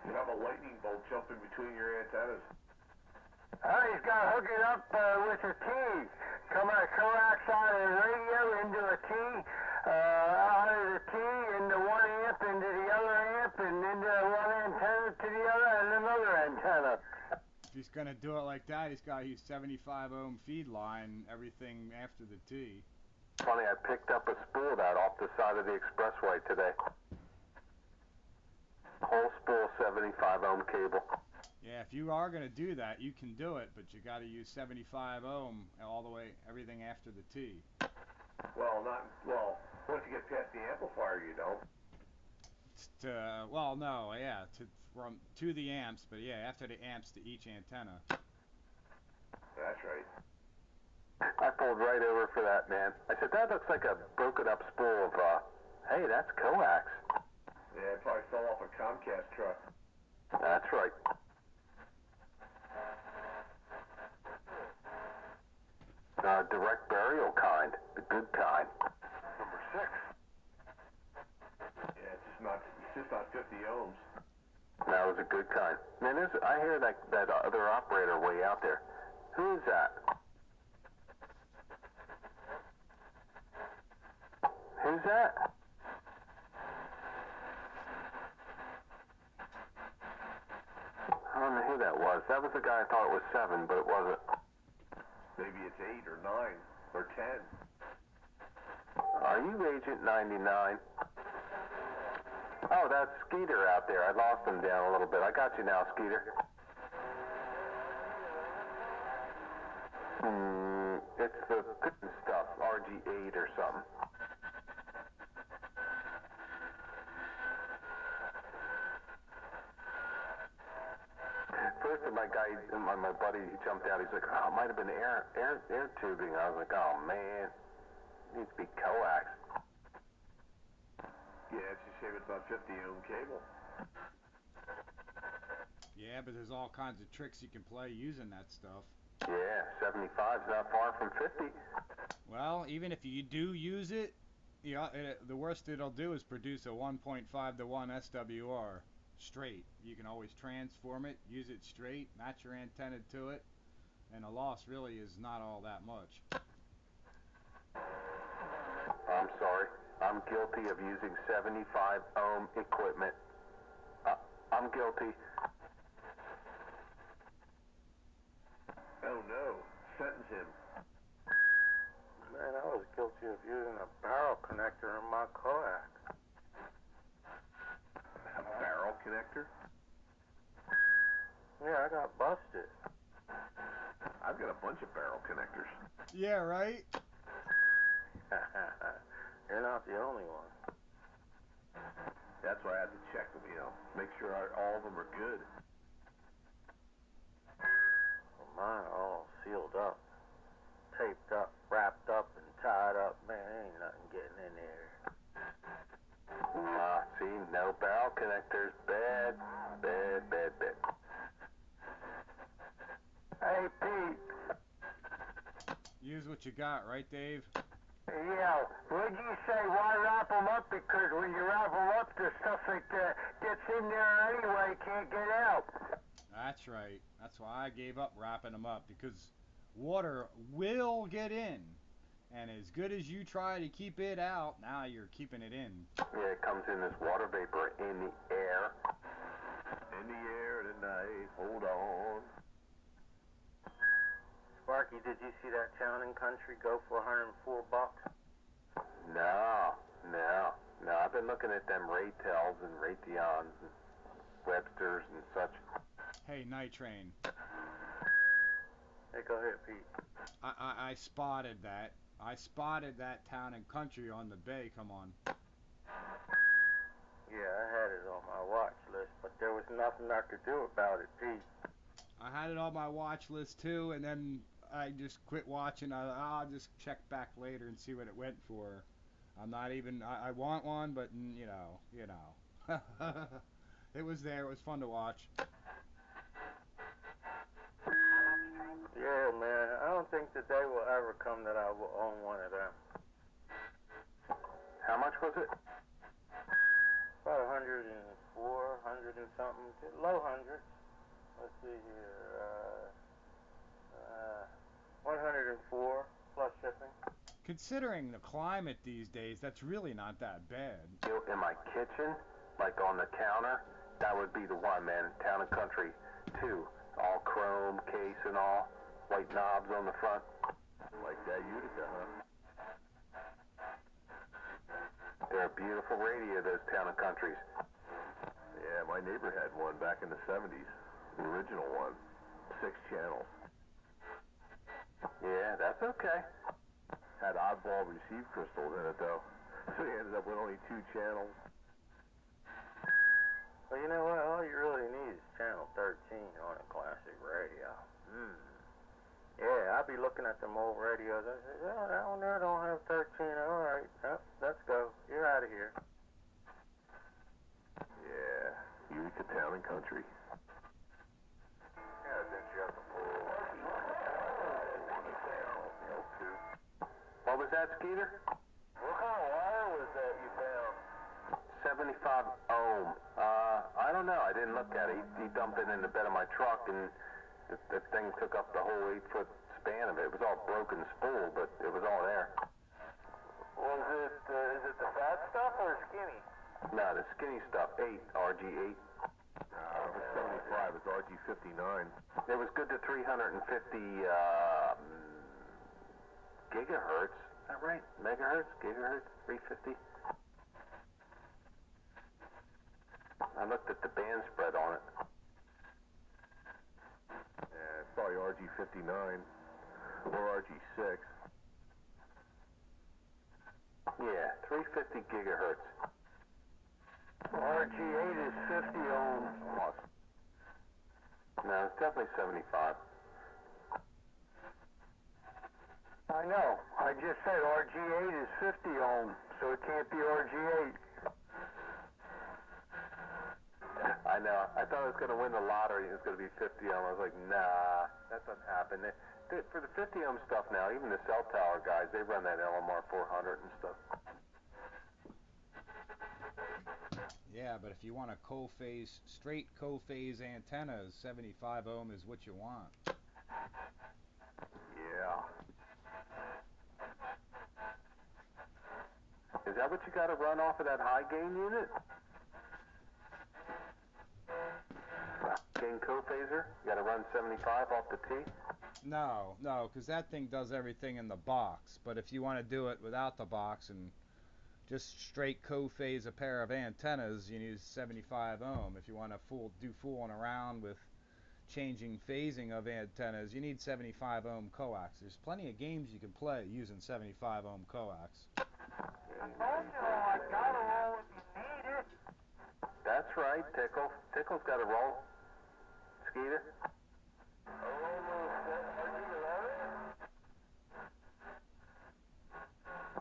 You have a lightning bolt jumping between your antennas. He's got to hook it up with a T. Coming a coax out of the radio into a T, out of the T into one amp, into the other amp, and into one antenna to the other, and another antenna. If he's gonna do it like that, he's got to use 75 ohm feed line, everything after the T. Funny, I picked up a spool of that off the side of the expressway today. Whole spool 75 ohm cable. Yeah, if you are gonna do that, you can do it, but you got to use 75 ohm all the way, everything after the T. Well, once you get past the amplifier, you don't. To the amps, but yeah, after the amps to each antenna. That's right. I pulled right over for that, man. I said, that looks like a broken up spool of, hey, that's coax. Yeah, it probably fell off a Comcast truck. That's right. Direct burial kind, the good kind. Number 6. Yeah, it's just not 50 ohms. That was a good kind. Man, I hear that other operator way out there. Who is that? Who's that? I don't know who that was. That was the guy I thought it was 7, but it wasn't. Maybe it's 8 or 9 or 10. Are you Agent 99? Oh, that's Skeeter out there. I lost him down a little bit. I got you now, Skeeter. It's the good stuff, RG8 or something. First, my buddy, he jumped out. He's like, "Oh, it might have been air tubing." I was like, "Oh man, it needs to be coax." Yeah, it's a shame it's about 50 ohm cable. Yeah, but there's all kinds of tricks you can play using that stuff. Yeah, 75's not far from 50. Well, even if you do use it, the worst it'll do is produce a 1.5 to 1 SWR straight. You can always transform it, use it straight, match your antenna to it, and the loss really is not all that much. I'm sorry. I'm guilty of using 75 ohm equipment. I'm guilty. Oh no, sentence him. Man, I was guilty of using a barrel connector in my coax. A barrel connector? Yeah, I got busted. I've got a bunch of barrel connectors. Yeah, right? You're not the only one. That's why I had to check them, make sure all of them are good. Well, mine are all sealed up, taped up, wrapped up, and tied up. Man, ain't nothing getting in there. See, no barrel connectors. Bad. Hey, Pete. Use what you got, right, Dave? Yeah, would you say why wrap them up? Because when you wrap them up, there's stuff that gets in there anyway, can't get out. That's right. That's why I gave up wrapping them up, because water will get in. And as good as you try to keep it out, now you're keeping it in. Yeah, it comes in as water vapor in the air. In the air tonight, hold on. Sparky, did you see that Town and Country go for $104? No. I've been looking at them Raytels and Raytheons and Websters and such. Hey, Night Train. Hey, go ahead, Pete. I spotted that. I spotted that Town and Country on the bay. Come on. Yeah, I had it on my watch list, but there was nothing I could do about it, Pete. I had it on my watch list too, and then I just quit watching. I'll just check back later and see what it went for. I'm not even. I want one, but you know. It was there. It was fun to watch. Yeah, man, I don't think the day will ever come that I will own one of them. How much was it? About 104, 100 and something, low hundreds. Let's see here, 104 plus shipping. Considering the climate these days, that's really not that bad. In my kitchen, like on the counter, that would be the one, man. Town and Country 2. All chrome case and all. White knobs on the front. Like that Utica, huh? They're a beautiful radio, those Town and Countries. Yeah, my neighbor had one back in the 70s. The original one. 6 channels. Yeah, that's okay. Had oddball receive crystals in it, though. So he ended up with only 2 channels. Well, you know what? All you really need is channel 13 on a classic radio. Yeah, I'd be looking at them old radios. I say, oh, that one there don't have 13. All right, yep, let's go. You're out of here. Yeah, Utica Town and Country. Yeah, I think you have to pull What was that, Skeeter? What kind of wire was that you found? 75 ohm. I don't know. I didn't look at it. He dumped it in the bed of my truck, and the thing took up the whole 8-foot span of it. It was all broken spool, but it was all there. Is it the fat stuff or skinny? No, the skinny stuff, 8, RG8. It was 75, it's RG59. It was good to 350 gigahertz. Is that right? Megahertz? Gigahertz? 350? looked at the band spread on it. Yeah, it's probably RG59 or RG6. Yeah, 350 gigahertz. RG8 is 50 ohm. No, it's definitely 75. I know. I just said RG8 is 50 ohm, so it can't be RG8. I know. I thought I was going to win the lottery and it was going to be 50 ohm. I was like, nah, that doesn't happen. For the 50 ohm stuff now, even the cell tower guys, they run that LMR 400 and stuff. Yeah, but if you want a co-phase, straight co-phase antennas, 75 ohm is what you want. Yeah. Is that what you got to run off of that high gain unit? Gain co-phaser? You got to run 75 off the T? No, because that thing does everything in the box. But if you want to do it without the box and just straight co-phase a pair of antennas, you use 75 ohm. If you want to do fooling around with changing phasing of antennas, you need 75 ohm coax. There's plenty of games you can play using 75 ohm coax. I told you I got a roll if you need it. That's right, Tickle. Tickle's got a roll. Skeeter?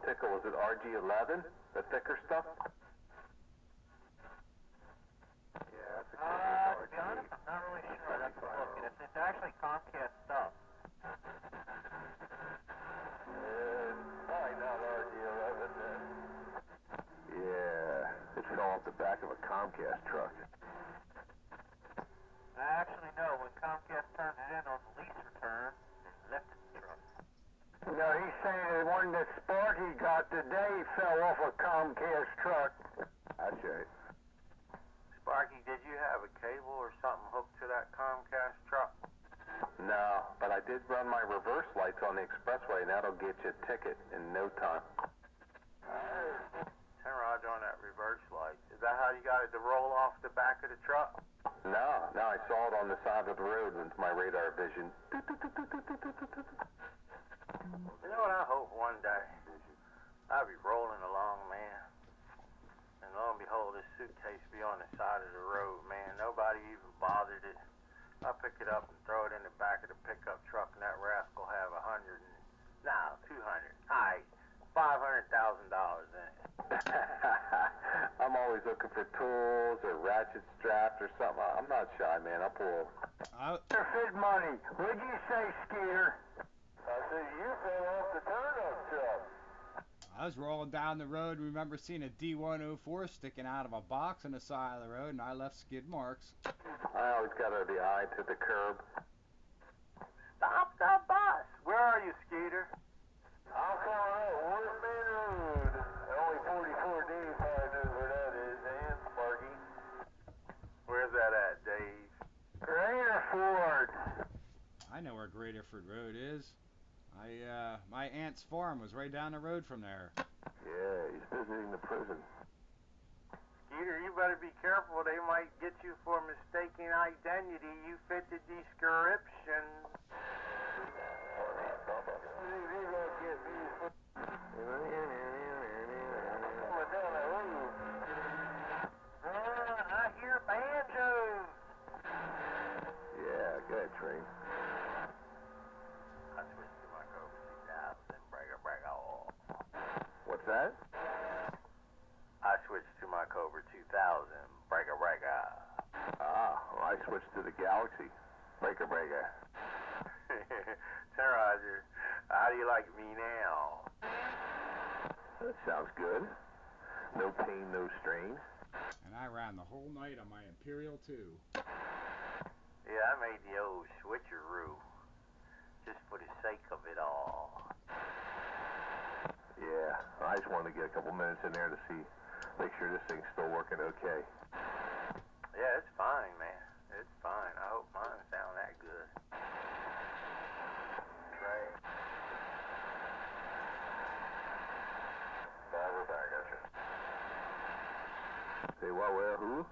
Tickle, was it RG11? The thicker stuff? To be honest, I'm not really sure. I'd have to look. It's actually Comcast stuff. Probably not RG11 then. Yeah, it fell off the back of a Comcast truck. Actually, no. When Comcast turned it in on the lease return, it lifted the truck. No, he's saying the one that Sparky got today fell off a Comcast truck. That's right. Sparky, did you have a cable or something hooked to that Comcast truck? No, but I did run my reverse lights on the expressway, and that'll get you a ticket in no time. 10 Roger on that reverse light. Is that how you got it to roll off the back of the truck? No, I saw it on the side of the road with my radar vision. You know what I hope one day? I'll be rolling along, man. And lo and behold, this suitcase be on the side of the road, man. Nobody even bothered it. I pick it up and throw it in the back of the pickup truck, and that rascal have 200. Alright, $500,000 in it. I'm always looking for tools or ratchet straps or something. I'm not shy, man. I'll pull. Fit money. What'd you say, Skeeter? I said you fell off the turn-up truck. I was rolling down the road and remember seeing a D104 sticking out of a box on the side of the road, and I left skid marks. I always got the eye to the curb. Stop the bus! Where are you, Skeeter? I'm calling up Woodman Road. Only 44D probably knows where that is, and Sparky. Where's that at, Dave? Raiderford. I know where Greaterford Road is. My aunt's farm was right down the road from there. Yeah, he's visiting the prison. Skeeter, you better be careful. They might get you for mistaken identity. You fit the description. I hear banjos. Yeah, go ahead, Train. I switched to my Cobra 2000. Bragga. What's that? I switched to my Cobra 2000. Bragga. Well, I switched to the Galaxy. Breaker. Roger, how do you like me now? That sounds good. No pain, no strain. And I ran the whole night on my Imperial II. Yeah, I made the old switcheroo. Just for the sake of it all. Yeah, I just wanted to get a couple minutes in there to make sure this thing's still working okay. Yeah, it's fine, man. It's fine. I hope mine sound that good. Trey. We're back at you. Say what, where, who?